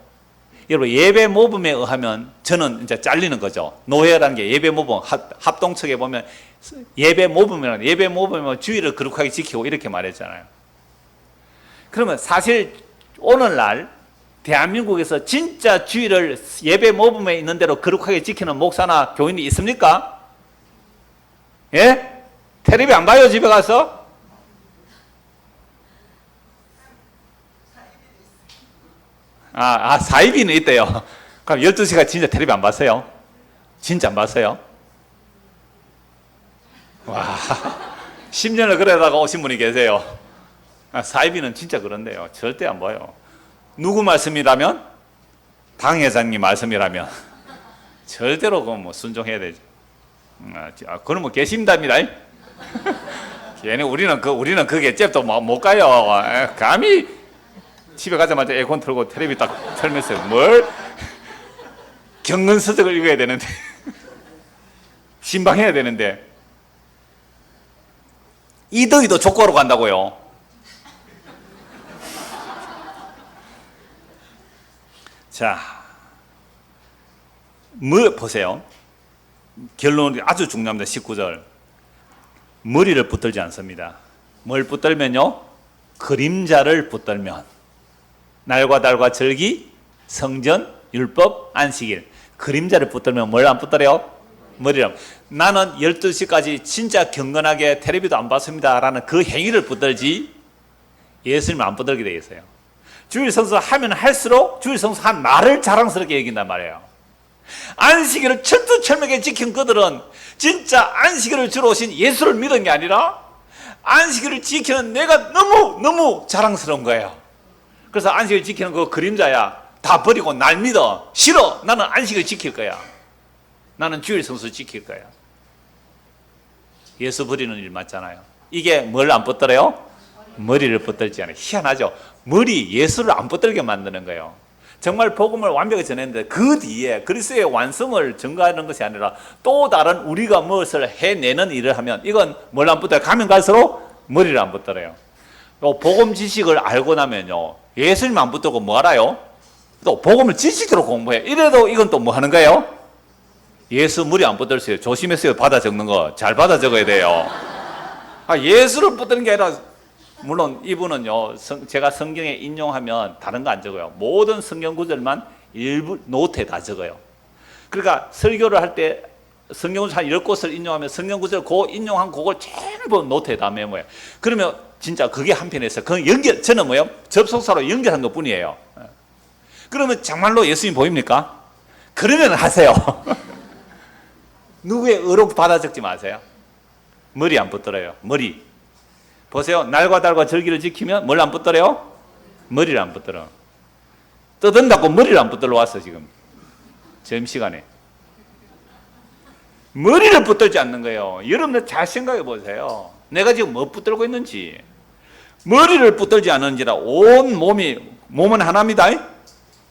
S1: 여러분 예배 모범에 의하면 저는 이제 잘리는 거죠. 노예라는 게 예배 모범, 합동측에 보면 예배 모범이면 주일을 거룩하게 지키고 이렇게 말했잖아요. 그러면 사실 오늘날 대한민국에서 진짜 주일을 예배 모범에 있는 대로 거룩하게 지키는 목사나 교인이 있습니까? 예? 텔레비 안 봐요 집에 가서? 사이비는 있대요. 그럼 12시가 진짜 텔레비 안 봤어요? 진짜 안 봤어요? 와 10년을 그러다가 오신 분이 계세요. 사이비는 진짜 그런데요. 절대 안 봐요. 누구 말씀이라면? 당 회장님 말씀이라면 절대로 그건 뭐 순종해야 되죠. 그건 뭐 개심답니다. 괜히 우리는 그게 잽도 못 가요. 감히 집에 가자마자 에어컨 틀고 텔레비 딱 틀면서 뭘 경건서적을 읽어야 되는데 신방해야 되는데 이더위도 족구하러 간다고요. 자, 보세요. 결론이 아주 중요합니다. 19절. 머리를 붙들지 않습니다. 뭘 붙들면요? 그림자를 붙들면. 날과 달과 절기, 성전, 율법, 안식일. 그림자를 붙들면 뭘 안 붙들어요? 머리를. 나는 12시까지 진짜 경건하게 텔레비도 안 봤습니다. 라는 그 행위를 붙들지 예수님을 안 붙들게 되어 있어요. 주일 성수 하면 할수록 주일 성수 한 나를 자랑스럽게 여긴단 말이에요. 안식일을 철두철미하게 지킨 그들은 진짜 안식일을 주러 오신 예수를 믿은 게 아니라 안식일을 지키는 내가 너무 자랑스러운 거예요. 그래서 안식일 지키는 그 그림자야 다 버리고 날 믿어. 싫어. 나는 안식을 지킬 거야. 나는 주일 성수 지킬 거야. 예수 버리는 일 맞잖아요. 이게 뭘 안 붙들어요? 머리를 붙들지 않아요. 희한하죠. 예수를 안 붙들게 만드는 거예요. 정말 복음을 완벽히 전했는데 그 뒤에 그리스도의 완성을 증거하는 것이 아니라 또 다른 우리가 무엇을 해내는 일을 하면 이건 뭘 안 붙들어요? 가면 갈수록 머리를 안 붙들어요. 복음 지식을 알고 나면요, 예수님 안 붙들고 뭐 알아요? 또 복음을 지식으로 공부해. 이래도 이건 또 뭐 하는 거예요? 예수 머리 안 붙들었어요. 조심했어요. 받아 적는 거 잘 받아 적어야 돼요. 예수를 붙드는 게 아니라, 물론 이분은요, 제가 성경에 인용하면 다른 거 안 적어요. 모든 성경 구절만 일부 노트에 다 적어요. 그러니까 설교를 할 때 성경 구절 한 10곳을 인용하면 성경 구절 그 인용한 그걸 전부 노트에 다 메모해요. 그러면 진짜 그게 한편에서 그 저는 뭐예요? 접속사로 연결한 것 뿐이에요. 그러면 정말로 예수님 보입니까? 그러면 하세요. 누구의 의로 받아 적지 마세요. 머리 안 붙들어요. 머리. 보세요. 날과 달과 절기를 지키면 뭘 안 붙들어요? 머리를 안 붙들어. 떠든다고 머리를 안 붙들러 왔어, 지금. 점심시간에. 머리를 붙들지 않는 거예요. 여러분들 잘 생각해 보세요. 내가 지금 뭐 붙들고 있는지. 머리를 붙들지 않는지라 온 몸은 하나입니다.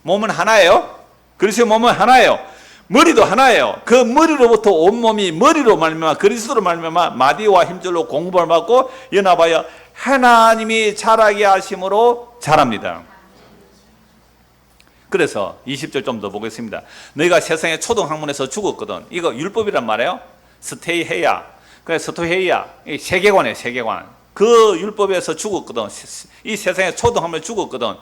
S1: 몸은 하나예요. 그리스도의 몸은 하나예요. 머리도 하나예요. 그 머리로부터 온몸이 머리로 말미암아 그리스도로 말미암아 마디와 힘줄로 공급을 받고 연합하여 하나님이 자라게 하심으로 자랍니다. 그래서 20절 좀 더 보겠습니다. 너희가 세상의 초등학문에서 죽었거든. 이거 율법이란 말이에요. 스테이헤야. 그래 스토헤이야. 세계관이에요. 세계관. 그 율법에서 죽었거든. 이 세상의 초등학문에 죽었거든.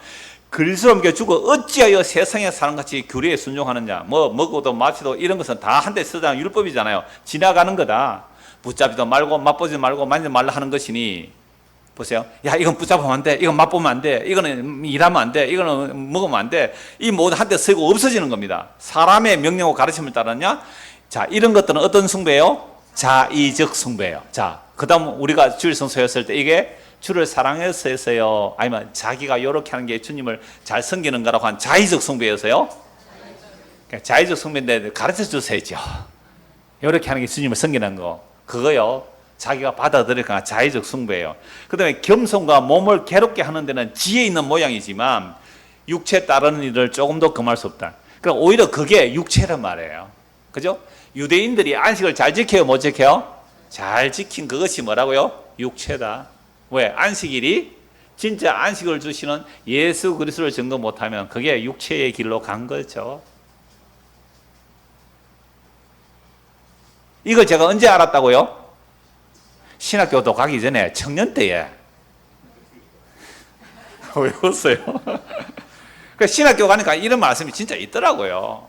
S1: 그리스도와 함께 죽어 어찌하여 세상에 사는 같이 규례에 순종하느냐. 뭐 먹어도 마시도 이런 것은 다 한 대 쓰자는 율법이잖아요. 지나가는 거다. 붙잡지도 말고 맛보지 말고 만지지 말라 하는 것이니. 보세요. 야, 이건 붙잡으면 안 돼. 이건 맛보면 안 돼. 이거는 일하면 안 돼. 이거는 먹으면 안 돼. 이 모든 한 대 쓰고 없어지는 겁니다. 사람의 명령과 가르침을 따르냐? 자, 이런 것들은 어떤 숭배예요? 자의적 숭배예요. 자, 그 다음 우리가 주일 성수였을 때 이게 주를 사랑해서 했어요? 아니면 자기가 이렇게 하는 게 주님을 잘 섬기는 거라고 한 자의적 숭배였어요? 자의적 숭배인데 가르쳐 주셔야죠. 이렇게 하는 게 주님을 섬기는 거. 그거요. 자기가 받아들이니까 자의적 숭배예요. 그 다음에 겸손과 몸을 괴롭게 하는 데는 지혜 있는 모양이지만 육체에 따르는 일을 조금 더 금할 수 없다. 그럼 오히려 그게 육체란 말이에요. 그죠? 유대인들이 안식을 잘 지켜요? 못 지켜요? 잘 지킨 그것이 뭐라고요? 육체다. 왜? 안식일이 진짜 안식을 주시는 예수 그리스도를 증거 못하면 그게 육체의 길로 간 거죠. 이걸 제가 언제 알았다고요? 신학교도 가기 전에 청년 때에. 왜 웃어요? 신학교 가니까 이런 말씀이 진짜 있더라고요.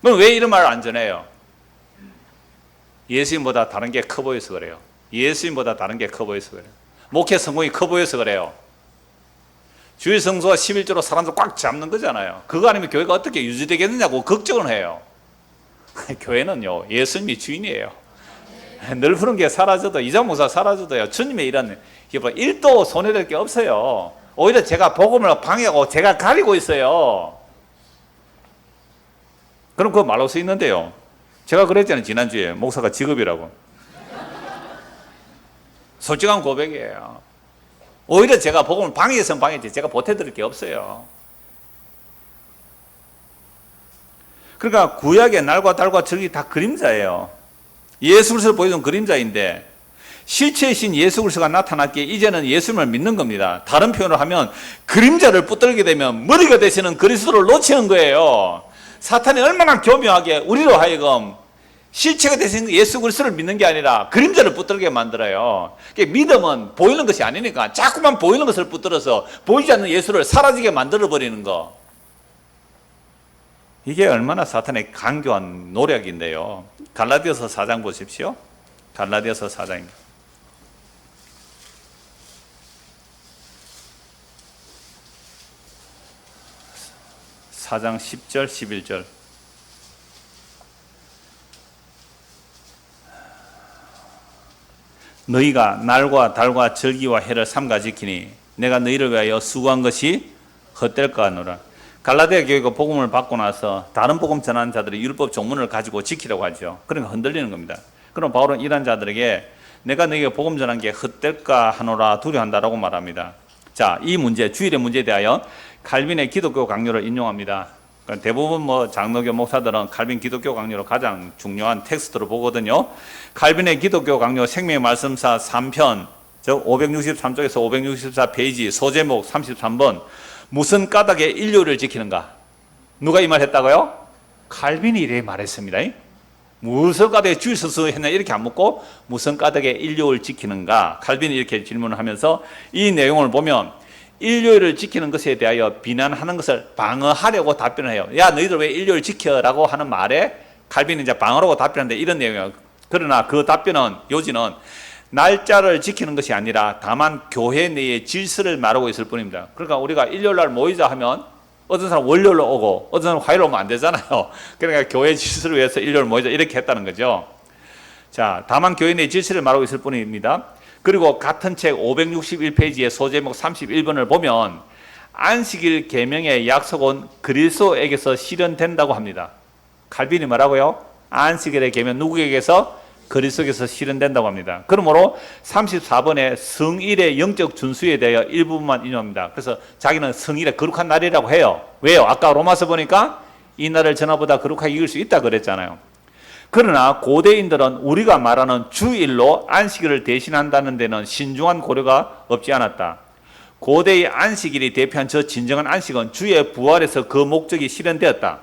S1: 그럼 왜 이런 말을 안 전해요? 예수님보다 다른 게 커 보여서 그래요. 예수님보다 다른 게 커 보여서 그래요. 목회 성공이 커 보여서 그래요. 주일 성수와 11조로 사람들 꽉 잡는 거잖아요. 그거 아니면 교회가 어떻게 유지되겠느냐고 걱정을 해요. 교회는요, 예수님이 주인이에요. 늘 푸른 게 사라져도, 이장 목사 사라져도요, 주님의 일은 1도 손해될 게 없어요. 오히려 제가 복음을 방해하고 제가 가리고 있어요. 그럼 그거 말할 수 있는데요. 제가 그랬잖아요, 지난주에. 목사가 직업이라고. 솔직한 고백이에요. 오히려 제가 복음을 방해해서는 방해지 제가 보태드릴 게 없어요. 그러니까 구약의 날과 달과 절기 다 그림자예요. 예수 그리스도를 보여준 그림자인데 실체이신 예수 그리스도가 나타났기에 이제는 예수님을 믿는 겁니다. 다른 표현을 하면 그림자를 붙들게 되면 머리가 되시는 그리스도를 놓치는 거예요. 사탄이 얼마나 교묘하게 우리로 하여금 실체가 되신 예수 그리스도를 믿는 게 아니라 그림자를 붙들게 만들어요. 믿음은 보이는 것이 아니니까 자꾸만 보이는 것을 붙들어서 보이지 않는 예수를 사라지게 만들어버리는 거. 이게 얼마나 사탄의 간교한 노력인데요. 갈라디아서 4장 보십시오. 갈라디아서 4장입니다. 4장 10절 11절. 너희가 날과 달과 절기와 해를 삼가 지키니 내가 너희를 위하여 수고한 것이 헛될까 하노라. 갈라디아 교회가 복음을 받고 나서 다른 복음 전하는 자들이 율법 종문을 가지고 지키라고 하죠. 그러니까 흔들리는 겁니다. 그럼 바울은 이런 자들에게 내가 너에게 복음 전한 게 헛될까 하노라 두려워한다라고 말합니다. 자, 이 문제, 주일의 문제에 대하여 칼빈의 기독교 강요를 인용합니다. 그러니까 대부분 장로교 목사들은 칼빈 기독교 강요로 가장 중요한 텍스트로 보거든요. 칼빈의 기독교 강요 생명의 말씀사 3편, 즉 563쪽에서 564페이지 소제목 33번 무슨 까닭에 인류를 지키는가? 누가 이 말 했다고요? 칼빈이 이렇게 말했습니다. 무슨 까닭에 주일 스스로 했냐 이렇게 안 묻고 무슨 까닭에 인류를 지키는가? 칼빈이 이렇게 질문을 하면서 이 내용을 보면 인류를 지키는 것에 대하여 비난하는 것을 방어하려고 답변을 해요. 야, 너희들 왜 인류를 지켜라고 하는 말에 칼빈이 이제 방어라고 답변하는데 이런 내용이에요. 그러나 그 답변은 요지는 날짜를 지키는 것이 아니라 다만 교회 내의 질서를 말하고 있을 뿐입니다. 그러니까 우리가 일요일 날 모이자 하면 어떤 사람 월요일로 오고 어떤 사람 화요일로 오면 안 되잖아요. 그러니까 교회 질서를 위해서 일요일 모이자 이렇게 했다는 거죠. 자, 다만 교회 내의 질서를 말하고 있을 뿐입니다. 그리고 같은 책 561페이지의 소제목 31번을 보면 안식일 계명의 약속은 그리스도에게서 실현된다고 합니다. 칼빈이 뭐라고요? 안식일의 계명 누구에게서? 그리스도에게서 실현된다고 합니다. 그러므로 34번의 성일의 영적 준수에 대하여 일부분만 인용합니다. 그래서 자기는 성일의 거룩한 날이라고 해요. 왜요? 아까 로마서 보니까 이 날을 전화보다 거룩하게 이길 수 있다 그랬잖아요. 그러나 고대인들은 우리가 말하는 주일로 안식일을 대신한다는 데는 신중한 고려가 없지 않았다. 고대의 안식일이 대표한 저 진정한 안식은 주의 부활에서 그 목적이 실현되었다.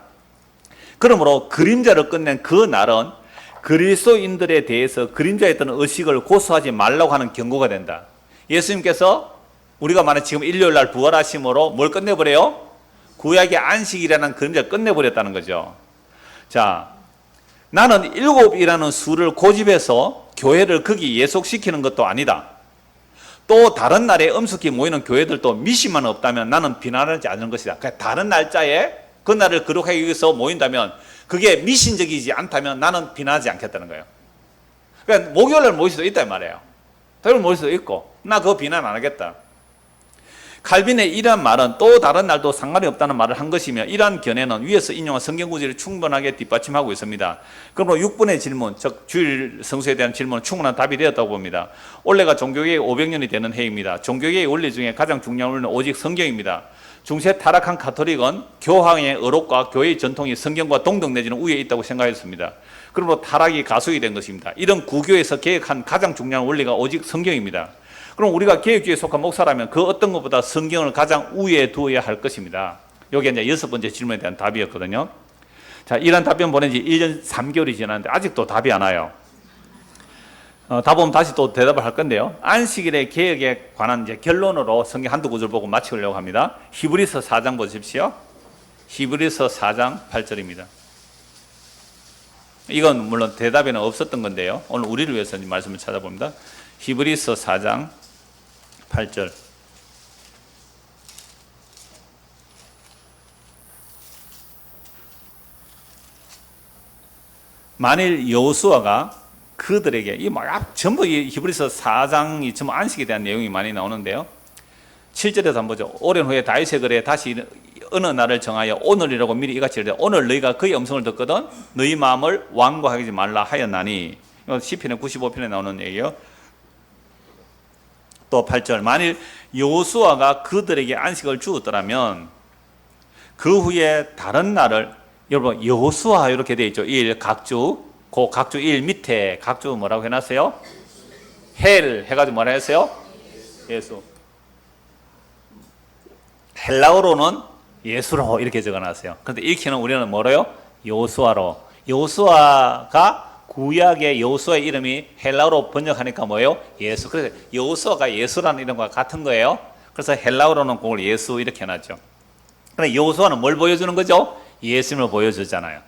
S1: 그러므로 그림자를 끝낸 그 날은 그리스도인들에 대해서 그림자에 있던 의식을 고수하지 말라고 하는 경고가 된다. 예수님께서 우리가 말하는 지금 일요일 날 부활하심으로 뭘 끝내버려요? 구약의 안식이라는 그림자를 끝내버렸다는 거죠. 자, 나는 7이라는 수를 고집해서 교회를 거기 예속시키는 것도 아니다. 또 다른 날에 엄숙히 모이는 교회들도 미신만 없다면 나는 비난하지 않는 것이다. 그러니까 다른 날짜에 그 날을 거룩하게 여기서 모인다면 그게 미신적이지 않다면 나는 비난하지 않겠다는 거예요. 그러니까 목요일날 모일 수도 있단 말이에요. 토요일 모일 수도 있고 나 그거 비난 안 하겠다. 칼빈의 이러한 말은 또 다른 날도 상관이 없다는 말을 한 것이며 이러한 견해는 위에서 인용한 성경 구절이 충분하게 뒷받침하고 있습니다. 그러므로 6번의 질문, 즉 주일 성수에 대한 질문은 충분한 답이 되었다고 봅니다. 올해가 종교개혁 500년이 되는 해입니다. 종교개혁의 원리 중에 가장 중요한 원리는 오직 성경입니다. 중세 타락한 가톨릭은 교황의 의록과 교회의 전통이 성경과 동등 내지는 우위에 있다고 생각했습니다. 그러므로 타락이 가속이 된 것입니다. 이런 구교에서 개혁한 가장 중요한 원리가 오직 성경입니다. 그럼 우리가 개혁주의에 속한 목사라면 그 어떤 것보다 성경을 가장 우위에 두어야 할 것입니다. 이게 이제 6번째 질문에 대한 답이었거든요. 자, 이런 답변 보낸 지 1년 3개월이 지났는데 아직도 답이 안 와요. 답 오면 다시 또 대답을 할 건데요. 안식일의 개혁에 관한 이제 결론으로 성경 한두 구절 보고 마치려고 합니다. 히브리서 4장 보십시오. 히브리서 4장 8절입니다. 이건 물론 대답에는 없었던 건데요. 오늘 우리를 위해서 말씀을 찾아봅니다. 히브리서 4장 8절. 만일 여호수아가 그들에게 전부 이 히브리서 4장이 전부 안식에 대한 내용이 많이 나오는데요. 7절에서 한번 보죠. 오랜 후에 다윗의 글에 다시 어느 날을 정하여 오늘이라고 미리 이같이 이르되 오늘 너희가 그의 음성을 듣거든 너희 마음을 완고하지 말라 하였나니. 이건 시편의 95편에 나오는 얘기예요. 또 8절. 만일 여호수아가 그들에게 안식을 주었더라면 그 후에 다른 날을, 여러분 여호수아 이렇게 되어 있죠. 일 각주. 그 각주 1 밑에 각주 뭐라고 해놨어요? 헬 해가지고 뭐라 했어요? 예수. 헬라어로는 예수로 이렇게 적어놨어요. 그런데 읽기는 우리는 뭐로요? 여호수아로. 여호수아가 구약의 여호수아의 이름이 헬라어로 번역하니까 뭐예요? 예수. 그래서 여호수아가 예수라는 이름과 같은 거예요. 그래서 헬라어로는 그걸 예수 이렇게 해놨죠. 그런데 여호수아는 뭘 보여주는 거죠? 예수님을 보여주잖아요.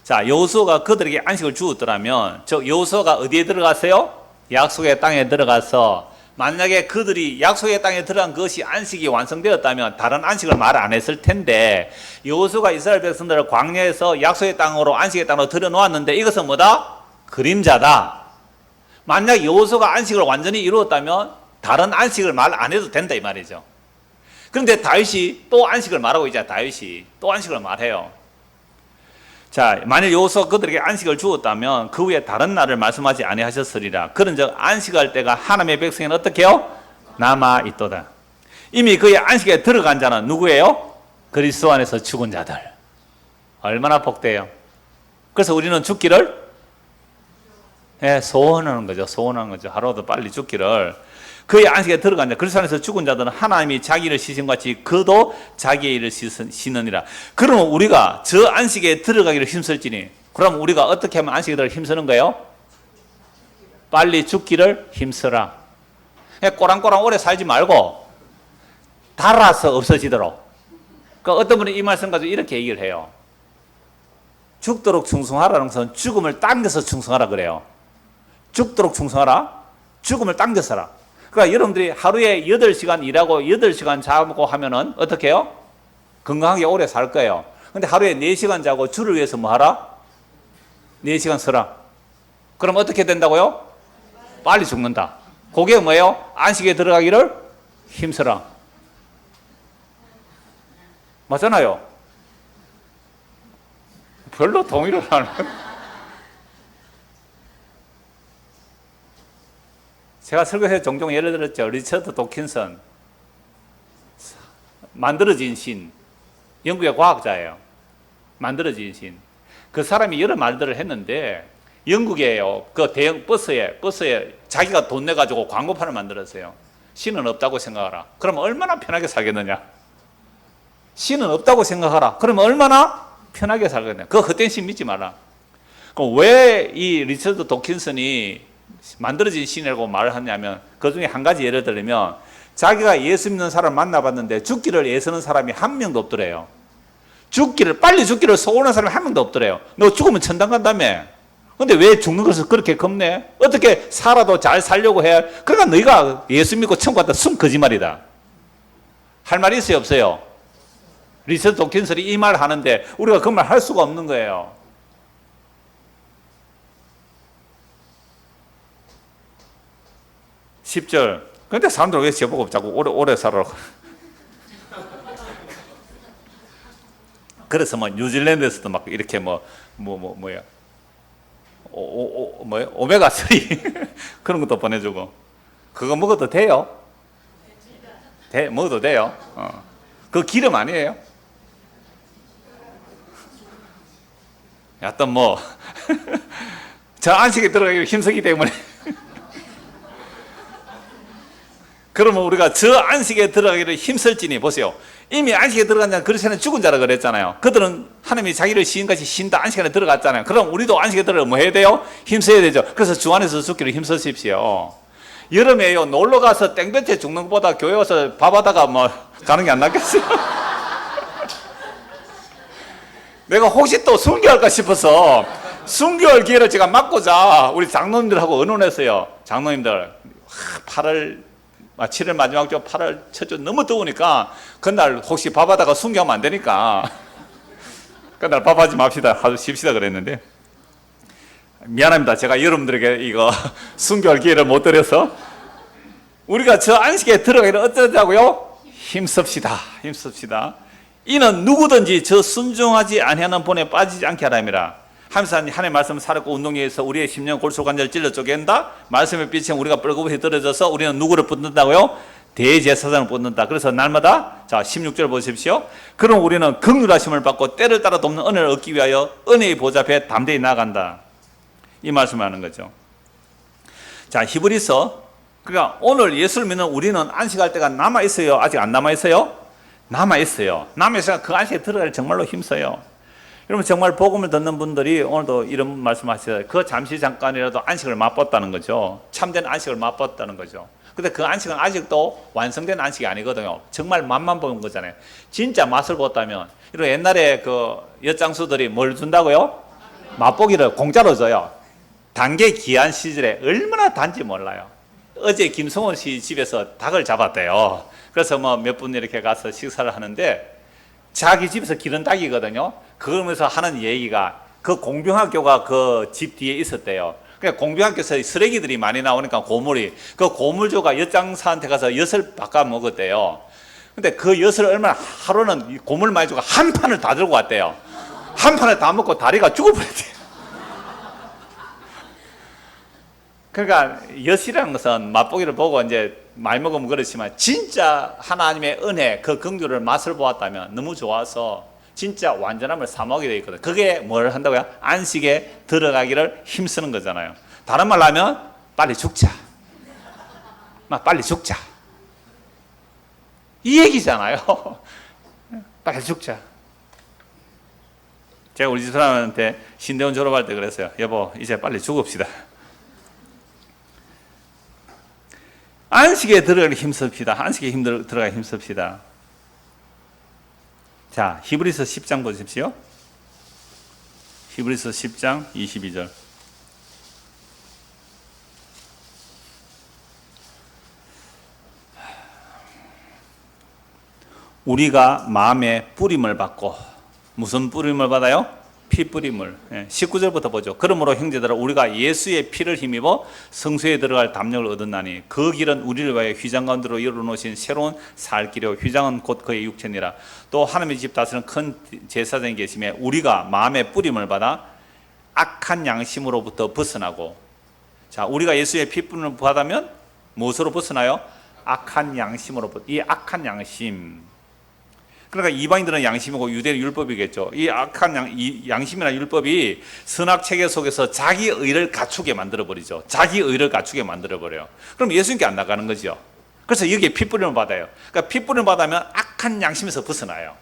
S1: 자, 여호수아가 그들에게 안식을 주었더라면, 즉 여호수아가 어디에 들어갔어요? 약속의 땅에 들어가서 만약에 그들이 약속의 땅에 들어간 것이 안식이 완성되었다면 다른 안식을 말 안 했을 텐데 여호수아가 이스라엘 백성들을 광야에서 약속의 땅으로 안식의 땅으로 들여놓았는데 이것은 뭐다? 그림자다. 만약 여호수아가 안식을 완전히 이루었다면 다른 안식을 말 안 해도 된다 이 말이죠. 그런데 다윗이 또 안식을 말하고 있잖아요. 다윗이 또 안식을 말해요. 자, 만일 여호수아가 그들에게 안식을 주었다면 그 후에 다른 날을 말씀하지 아니하셨으리라. 그런즉 안식할 때가 하나님의 백성에는 어떻게 해요? 남아 있도다. 이미 그의 안식에 들어간 자는 누구예요? 그리스도 안에서 죽은 자들. 얼마나 복돼요. 그래서 우리는 죽기를 소원하는 거죠. 소원하는 거죠. 하루도 빨리 죽기를. 그의 안식에 들어간 자, 그리스도 안에서 죽은 자들은 하나님이 자기 일을 씻은 같이 그도 자기의 일을 씻느니라. 그러면 우리가 저 안식에 들어가기를 힘쓸지니, 그럼 우리가 어떻게 하면 안식에 들어가기 힘쓰는 거예요? 빨리 죽기를 힘쓰라. 그냥 꼬랑꼬랑 오래 살지 말고 달아서 없어지도록. 그러니까 어떤 분이 이 말씀 가지고 이렇게 얘기를 해요. 죽도록 충성하라는 것은 죽음을 당겨서 충성하라 그래요. 죽도록 충성하라. 죽음을 당겨서 하라. 그러니까 여러분들이 하루에 8시간 일하고 8시간 자고 하면은 어떻게 해요? 건강하게 오래 살 거예요. 근데 하루에 4시간 자고 주를 위해서 뭐 하라? 4시간 서라. 그럼 어떻게 된다고요? 빨리 죽는다. 그게 뭐예요? 안식에 들어가기를 힘써라. 맞잖아요. 별로 동의를 안 해요. 제가 설교에서 종종 예를 들었죠. 리처드 도킨슨, 만들어진 신, 영국의 과학자예요. 만들어진 신. 그 사람이 여러 말들을 했는데 영국에요. 그 대형 버스에 자기가 돈 내가지고 광고판을 만들었어요. 신은 없다고 생각하라. 그러면 얼마나 편하게 살겠느냐? 신은 없다고 생각하라. 그러면 얼마나 편하게 살겠느냐? 그 헛된 신 믿지 마라. 그럼 왜 이 리처드 도킨슨이 만들어진 신이라고 말을 하냐면, 그 중에 한 가지 예를 들면, 자기가 예수 믿는 사람을 만나봤는데 죽기를 애쓰는 사람이 한 명도 없더래요. 빨리 죽기를 소원하는 사람이 한 명도 없더래요. 너 죽으면 천당 간다며. 근데 왜 죽는 것을 그렇게 겁내? 어떻게 살아도 잘 살려고 해? 그러니까 너희가 예수 믿고 천국 갔다 순 거짓말이다. 할 말이 있어요, 없어요? 리처드 도킨슨이 이 말 하는데 우리가 그 말 할 수가 없는 거예요. 10절. 근데 사람들 왜 저보고 자꾸 오래 살아라고. 그래서 뭐 뉴질랜드에서도 막 이렇게 뭐야. 오메가3 그런 것도 보내주고. 그거 먹어도 돼요? 먹어도 돼요. 그거 기름 아니에요? 하여튼 저 안식에 들어가기 힘쓰기 때문에. 그러면 우리가 저 안식에 들어가기를 힘쓸지니, 보세요. 이미 안식에 들어간 자는 그리스도는 죽은 자라 그랬잖아요. 그들은 하나님이 자기를 시인같이 신다 안식 안에 들어갔잖아요. 그럼 우리도 안식에 들어가 뭐 해야 돼요? 힘써야 되죠. 그래서 주 안에서 죽기를 힘쓰십시오. 여름에요, 놀러 가서 땡볕에 죽는 것보다 교회 와서 밥하다가 가는 게 안 낫겠어요? 내가 혹시 또 순교할까 싶어서 순교할 기회를 제가 막고자 우리 장로님들하고 의논했어요. 장로님들, 7월 마지막 주 8월 첫 주 너무 더우니까 그날 혹시 밥하다가 순교하면 안 되니까 그날 밥하지 맙시다, 하루 쉽시다 그랬는데, 미안합니다. 제가 여러분들에게 이거 순교할 기회를 못 드려서. 우리가 저 안식에 들어가기를 어쩌자고요? 힘씁시다. 이는 누구든지 저 순종하지 아니하는 본에 빠지지 않게 하라니라. 하면서 하나님의 말씀을 살았고 운동에서 우리의 심령 골수 관절을 찔러 쪼갠다. 말씀의 빛에 우리가 뻘겋게 떨어져서 우리는 누구를 붙는다고요? 대제사장을 붙는다. 그래서 날마다, 자 16절 보십시오. 그럼 우리는 긍휼하심을 받고 때를 따라 돕는 은혜를 얻기 위하여 은혜의 보좌 앞에 담대히 나아간다. 이 말씀을 하는 거죠. 자, 히브리서, 그러니까 오늘 예수를 믿는 우리는 안식할 때가 남아있어요? 아직 안 남아있어요? 남아있어요. 남아있으니까 그 안식에 들어갈 정말로 힘써요. 여러분, 정말 복음을 듣는 분들이 오늘도 이런 말씀 하시잖아요. 그 잠시 잠깐이라도 안식을 맛봤다는 거죠. 참된 안식을 맛봤다는 거죠. 근데 그 안식은 아직도 완성된 안식이 아니거든요. 정말 맛만 보는 거잖아요. 진짜 맛을 봤다면, 이런 옛날에 그 엿장수들이 뭘 준다고요? 맛보기를 공짜로 줘요. 단계 귀한 시절에 얼마나 단지 몰라요. 어제 김성원 씨 집에서 닭을 잡았대요. 그래서 몇 분 이렇게 가서 식사를 하는데 자기 집에서 기른 닭이거든요. 그러면서 하는 얘기가 그 공병학교가 그 집 뒤에 있었대요. 그러니까 공병학교에서 쓰레기들이 많이 나오니까 고물이, 그 고물조가 엿장사한테 가서 엿을 바꿔 먹었대요. 근데 그 엿을 얼마나 하루는 고물 많이 주고 한 판을 다 들고 왔대요. 한 판을 다 먹고 다리가 죽어버렸대요. 그러니까 엿이라는 것은 맛보기를 보고 이제 많이 먹으면 그렇지만 진짜 하나님의 은혜 그 긍휼을 맛을 보았다면 너무 좋아서 진짜 완전함을 사모하게 되어 있거든. 그게 뭘 한다고요? 안식에 들어가기를 힘쓰는 거잖아요. 다른 말로 하면 빨리 죽자. 빨리 죽자. 이 얘기잖아요. 빨리 죽자. 제가 우리 집사람한테 신대원 졸업할 때 그랬어요. 여보, 이제 빨리 죽읍시다. 안식에 들어가기 힘씁시다. 안식에 들어가기 힘씁시다. 자, 히브리서 10장 보십시오. 히브리서 10장 22절. 우리가 마음에 뿌림을 받고, 무슨 뿌림을 받아요? 피 뿌림을. 19절부터 보죠. 그러므로 형제들아, 우리가 예수의 피를 힘입어 성소에 들어갈 담력을 얻었나니 그 길은 우리를 위하여 휘장 가운데로 열어놓으신 새로운 살 길이요 휘장은 곧 그의 육체니라. 또 하나님의 집 다스리는 큰 제사장이 계심에 우리가 마음의 뿌림을 받아 악한 양심으로부터 벗어나고. 자, 우리가 예수의 피 뿌림을 받으면 무엇으로 벗어나요? 악한 양심으로부터. 이 악한 양심, 그러니까 이방인들은 양심이고 유대는 율법이겠죠. 이 악한 양심이나 율법이 선악 체계 속에서 자기 의를 갖추게 만들어버리죠. 자기 의를 갖추게 만들어버려요. 그럼 예수님께 안 나가는 거죠. 그래서 여기에 핏뿌림을 받아요. 그러니까 핏뿌림을 받으면 악한 양심에서 벗어나요.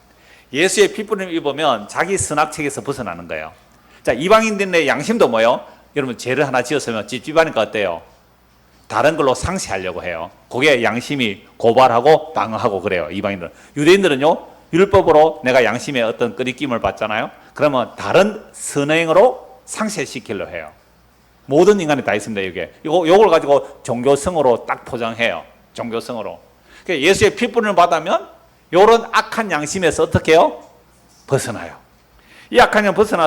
S1: 예수의 핏뿌림을 입으면 자기 선악 체계에서 벗어나는 거예요. 자, 이방인들의 양심도 뭐예요? 여러분, 죄를 하나 지었으면 찝찝하니까 어때요? 다른 걸로 상쇄하려고 해요. 그게 양심이 고발하고 방어하고 그래요. 이방인들은. 유대인들은요, 율법으로 내가 양심의 어떤 끄리낌을 받잖아요. 그러면 다른 선행으로 상쇄시키려 해요. 모든 인간이 다 있습니다. 이게 요걸 가지고 종교성으로 딱 포장해요. 종교성으로. 그러니까 예수의 핏뿌림을 받으면 이런 악한 양심에서 어떻게 해요? 벗어나요. 이 악한 양심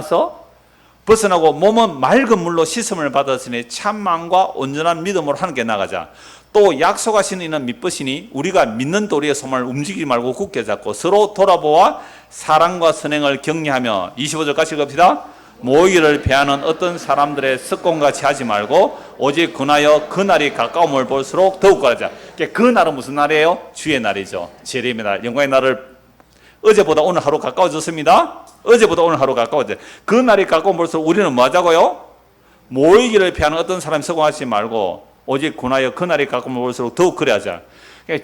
S1: 벗어나고 몸은 맑은 물로 씻음을 받았으니 참 마음과 온전한 믿음으로 하나님께 나가자. 또 약속하신 이는 믿으시니 우리가 믿는 도리의 소망을 움직이지 말고 굳게 잡고 서로 돌아보아 사랑과 선행을 격려하며. 25절 같이 읽읍시다. 모이기를 배하는 어떤 사람들의 습관같이 하지 말고 오직 근하여 그날이 가까움을 볼수록 더욱 가자. 그 날은 무슨 날이에요? 주의 날이죠. 재림의 날, 영광의 날을 어제보다 오늘 하루 가까워졌습니다. 어제보다 오늘 하루 가까워졌어요. 그 날이 가까움 볼수록 우리는 뭐 하자고요? 모이기를 피하는 어떤 사람이 습관하지 말고 오직 군하여 그날이 가까움 볼수록 더욱 그래하자.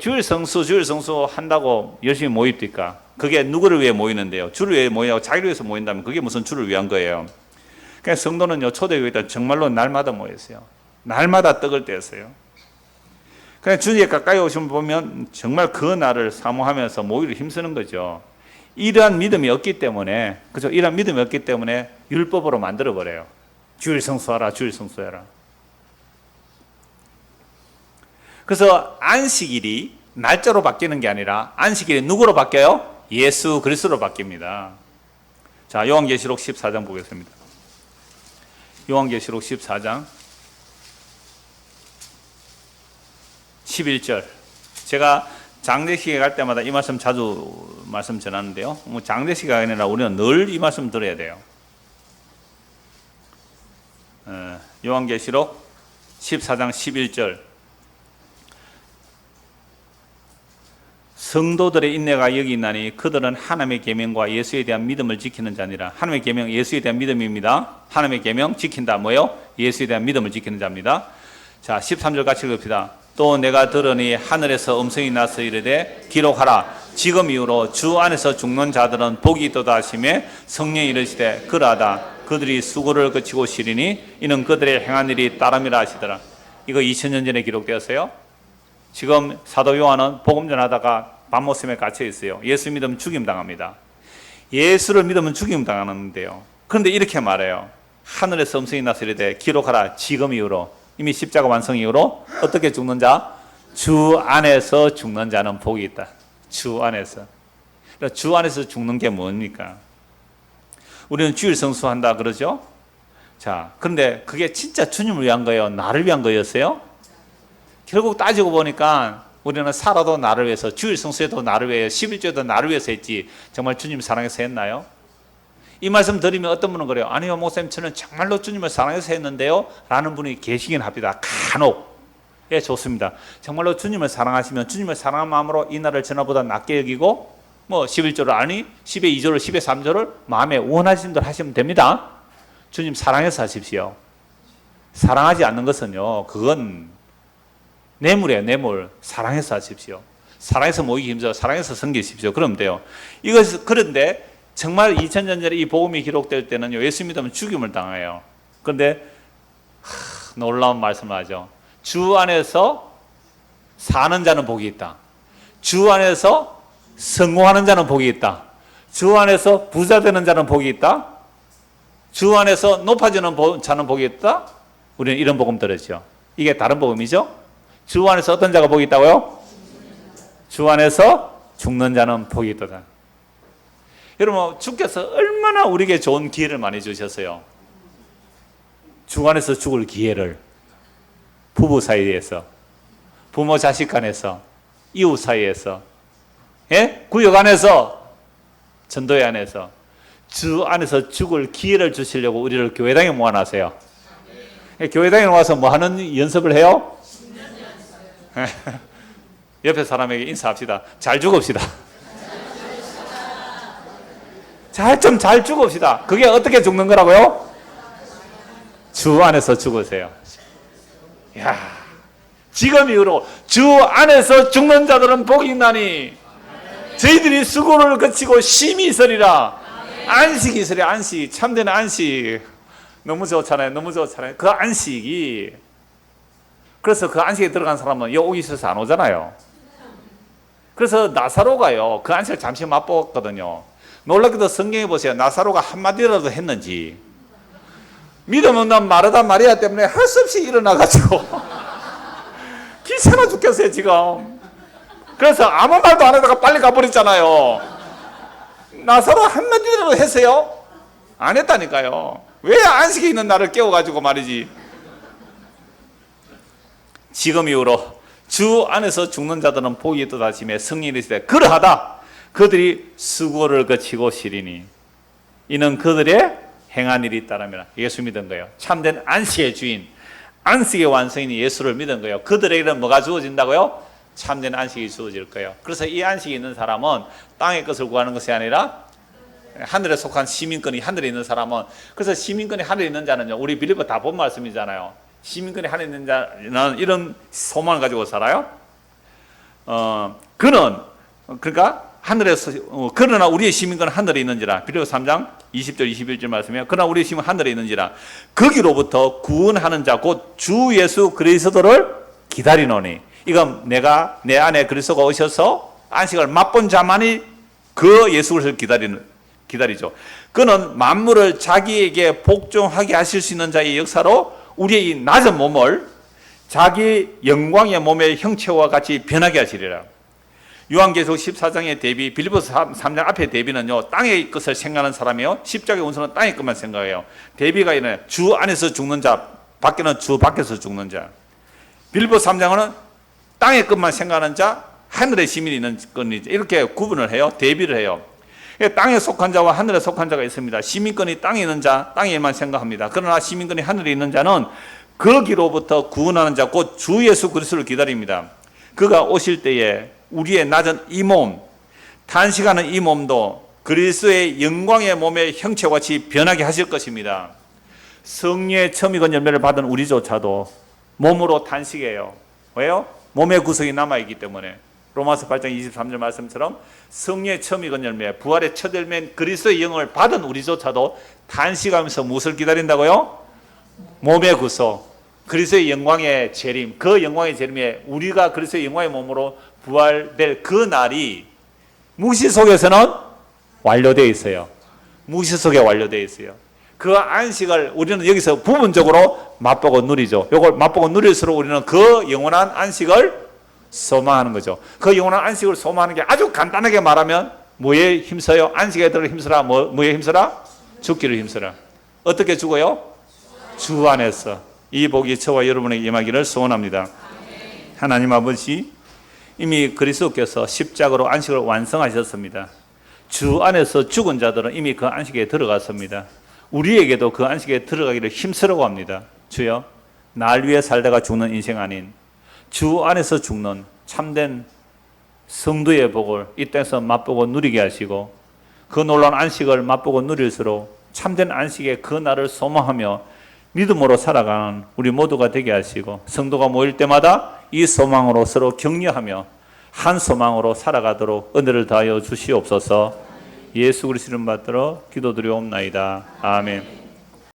S1: 주일 성수 한다고 열심히 모입니까? 그게 누구를 위해 모이는데요? 주를 위해 모이냐고 자기를 위해서 모인다면 그게 무슨 주를 위한 거예요? 그러니까 성도는요, 초대교회 정말로 날마다 모였어요. 날마다 떡을 떼었어요. 그냥 주님께 가까이 오시면 보면 정말 그 날을 사모하면서 모이를 힘쓰는 거죠. 이러한 믿음이 없기 때문에, 그죠? 이러한 믿음이 없기 때문에 율법으로 만들어버려요. 주일 성수하라, 주일 성수해라. 그래서 안식일이 날짜로 바뀌는 게 아니라 안식일이 누구로 바뀌어요? 예수 그리스도로 바뀝니다. 자, 요한계시록 14장 보겠습니다. 요한계시록 14장 11절. 제가 장례식에 갈 때마다 이 말씀 자주 말씀 전하는데요. 장례식이 아니라 우리는 늘 이 말씀 들어야 돼요. 요한계시록 14장 11절. 성도들의 인내가 여기 있나니 그들은 하나님의 계명과 예수에 대한 믿음을 지키는 자니라. 하나님의 계명, 예수에 대한 믿음입니다. 하나님의 계명 지킨다. 뭐예요? 예수에 대한 믿음을 지키는 자입니다. 자, 13절 같이 읽읍시다. 또 내가 들으니 하늘에서 음성이 나서 이르되 기록하라. 지금 이후로 주 안에서 죽는 자들은 복이 있도다 하시매 성령이 이르시되 그러하다. 그들이 수고를 거치고 쉬리니 이는 그들의 행한 일이 따름이라 하시더라. 이거 2000년 전에 기록되었어요. 지금 사도 요한은 복음 전하다가 밤모섬에 갇혀 있어요. 예수 믿으면 죽임 당합니다. 예수를 믿으면 죽임 당하는데요. 그런데 이렇게 말해요. 하늘에서 음성이 나서 이르되 기록하라. 지금 이후로, 이미 십자가 완성 이후로 어떻게 죽는 자? 주 안에서 죽는 자는 복이 있다. 주 안에서. 그러니까 주 안에서 죽는 게 뭡니까? 우리는 주일 성수한다 그러죠? 자, 그런데 그게 진짜 주님을 위한 거예요? 나를 위한 거였어요? 결국 따지고 보니까 우리는 살아도 나를 위해서, 주일 성수에도 나를 위해서, 11조에도 나를 위해서 했지 정말 주님 사랑해서 했나요? 이 말씀 드리면 어떤 분은 그래요. 아니요 목사님, 저는 정말로 주님을 사랑해서 했는데요 라는 분이 계시긴 합니다. 간혹. 예, 좋습니다. 정말로 주님을 사랑하시면 주님을 사랑한 마음으로 이 날을 전화보다 낮게 여기고 뭐 11조를 아니 10의 2조를 10의 3조를 마음에 원하시는 대로 하시면 됩니다. 주님 사랑해서 하십시오. 사랑하지 않는 것은요, 그건 뇌물이에요. 뇌물. 사랑해서 하십시오. 사랑해서 모이기 힘들어. 사랑해서 섬기십시오. 그러면 돼요. 그런데 정말 2000년 전에 이 복음이 기록될 때는요, 예수 믿으면 죽임을 당해요. 그런데 놀라운 말씀을 하죠. 주 안에서 사는 자는 복이 있다. 주 안에서 성공하는 자는 복이 있다. 주 안에서 부자 되는 자는 복이 있다. 주 안에서 높아지는 자는 복이 있다. 우리는 이런 복음 들었죠. 이게 다른 복음이죠. 주 안에서 어떤 자가 복이 있다고요? 주 안에서 죽는 자는 복이 있다. 여러분, 주께서 얼마나 우리에게 좋은 기회를 많이 주셨어요. 주 안에서 죽을 기회를. 부부 사이에서, 부모 자식 간에서, 이웃 사이에서, 예? 구역 안에서, 전도회 안에서, 주 안에서 죽을 기회를 주시려고 우리를 교회당에 모아놨어요. 교회당에 와서 뭐 하는 연습을 해요? 옆에 사람에게 인사합시다. 잘 죽읍시다. 잘 죽읍시다. 그게 어떻게 죽는 거라고요? 주 안에서 죽으세요. 야, 지금 이후로 주 안에서 죽는 자들은 복이 있나니 저희들이 수고를 거치고 쉼이 있으리라. 안식이 있으리라. 안식. 참된 안식. 너무 좋잖아요. 너무 좋잖아요. 그 안식이. 그래서 그 안식에 들어간 사람은 여기 오기 있어서 안 오잖아요. 그래서 나사로가요, 그 안식을 잠시 맛보았거든요. 놀랍게도 성경에 보세요. 나사로가 한마디라도 했는지. 믿음 없는 마르다 마리아 때문에 할 수 없이 일어나가지고 귀찮아 죽겠어요 지금. 그래서 아무 말도 안 하다가 빨리 가버렸잖아요. 나사로 한마디라도 했어요? 안 했다니까요. 왜 안식에 있는 나를 깨워가지고 말이지. 지금 이후로 주 안에서 죽는 자들은 복이 있도다 하시며 성령이 있으되 그러하다 그들이 수고를 거치고 시리니 이는 그들의 행한 일이 있다라면 예수 믿은 거예요. 참된 안식의 주인, 안식의 완성인 예수를 믿은 거예요. 그들에게는 뭐가 주어진다고요? 참된 안식이 주어질 거예요. 그래서 이 안식이 있는 사람은 땅의 것을 구하는 것이 아니라 하늘에 속한 시민권이 하늘에 있는 사람은, 그래서 시민권이 하늘에 있는 자는요, 우리 빌립보 다 본 말씀이잖아요. 시민권이 하늘에 있는 자는 이런 소망을 가지고 살아요. 그는 그러니까 하늘에서 그러나 우리의 시민권은 하늘에 있는지라. 빌립보 3장 20절 21절 말씀이에요. 그러나 우리의 시민은 하늘에 있는지라. 거기로부터 구원하는 자 곧 주 예수 그리스도를 기다리노니. 이건 내가 내 안에 그리스도가 오셔서 안식을 맛본 자만이 그 예수 그리스도를 기다리죠. 그는 만물을 자기에게 복종하게 하실 수 있는 자의 역사로 우리의 이 낮은 몸을 자기 영광의 몸의 형체와 같이 변하게 하시리라. 요한계시록 14장의 대비, 빌립보서 3장 앞에 대비는요, 땅의 것을 생각하는 사람이요, 십자가의 원수는 땅의 것만 생각해요. 대비가 이래 주 안에서 죽는 자, 밖에는 주 밖에서 죽는 자. 빌립보서 3장은 땅의 것만 생각하는 자, 하늘의 시민이 있는 것이지. 이렇게 구분을 해요. 대비를 해요. 땅에 속한 자와 하늘에 속한 자가 있습니다. 시민권이 땅에 있는 자, 땅에만 생각합니다. 그러나 시민권이 하늘에 있는 자는 거기로부터 구원하는 자, 곧 주 예수 그리스도를 기다립니다. 그가 오실 때에 우리의 낮은 이 몸, 탄식하는 이 몸도 그리스도의 영광의 몸의 형체와 같이 변하게 하실 것입니다. 성령의 처음 익은 열매를 받은 우리조차도 몸으로 탄식해요. 왜요? 몸의 구석이 남아있기 때문에. 로마서 8장 23절 말씀처럼 성령의 처음 익은 열매, 부활의 첫 열매인 그리스도의 영을 받은 우리조차도 탄식하면서 무엇을 기다린다고요? 몸의 구속, 그리스도의 영광의 재림, 그 영광의 재림에 우리가 그리스도의 영광의 몸으로 부활될 그 날이 무시 속에서는 완료되어 있어요. 무시 속에 완료되어 있어요. 그 안식을 우리는 여기서 부분적으로 맛보고 누리죠. 이걸 맛보고 누릴수록 우리는 그 영원한 안식을 소망하는 거죠. 그 영원한 안식을 소망하는 게 아주 간단하게 말하면 뭐에 힘써요? 안식에 들어 힘쓰라. 뭐에 힘쓰라? 죽기를 힘쓰라. 어떻게 죽어요? 주 안에서. 이 복이 저와 여러분에게 임하기를 소원합니다. 하나님 아버지, 이미 그리스도께서 십자가로 안식을 완성하셨습니다. 주 안에서 죽은 자들은 이미 그 안식에 들어갔습니다. 우리에게도 그 안식에 들어가기를 힘쓰라고 합니다. 주여, 날 위해 살다가 죽는 인생 아닌 주 안에서 죽는 참된 성도의 복을 이 땅에서 맛보고 누리게 하시고, 그 놀라운 안식을 맛보고 누릴수록 참된 안식의 그 날을 소망하며 믿음으로 살아가는 우리 모두가 되게 하시고, 성도가 모일 때마다 이 소망으로 서로 격려하며 한 소망으로 살아가도록 은혜를 다하여 주시옵소서. 예수 그리스도 이름 받들어 기도드리옵나이다. 아멘.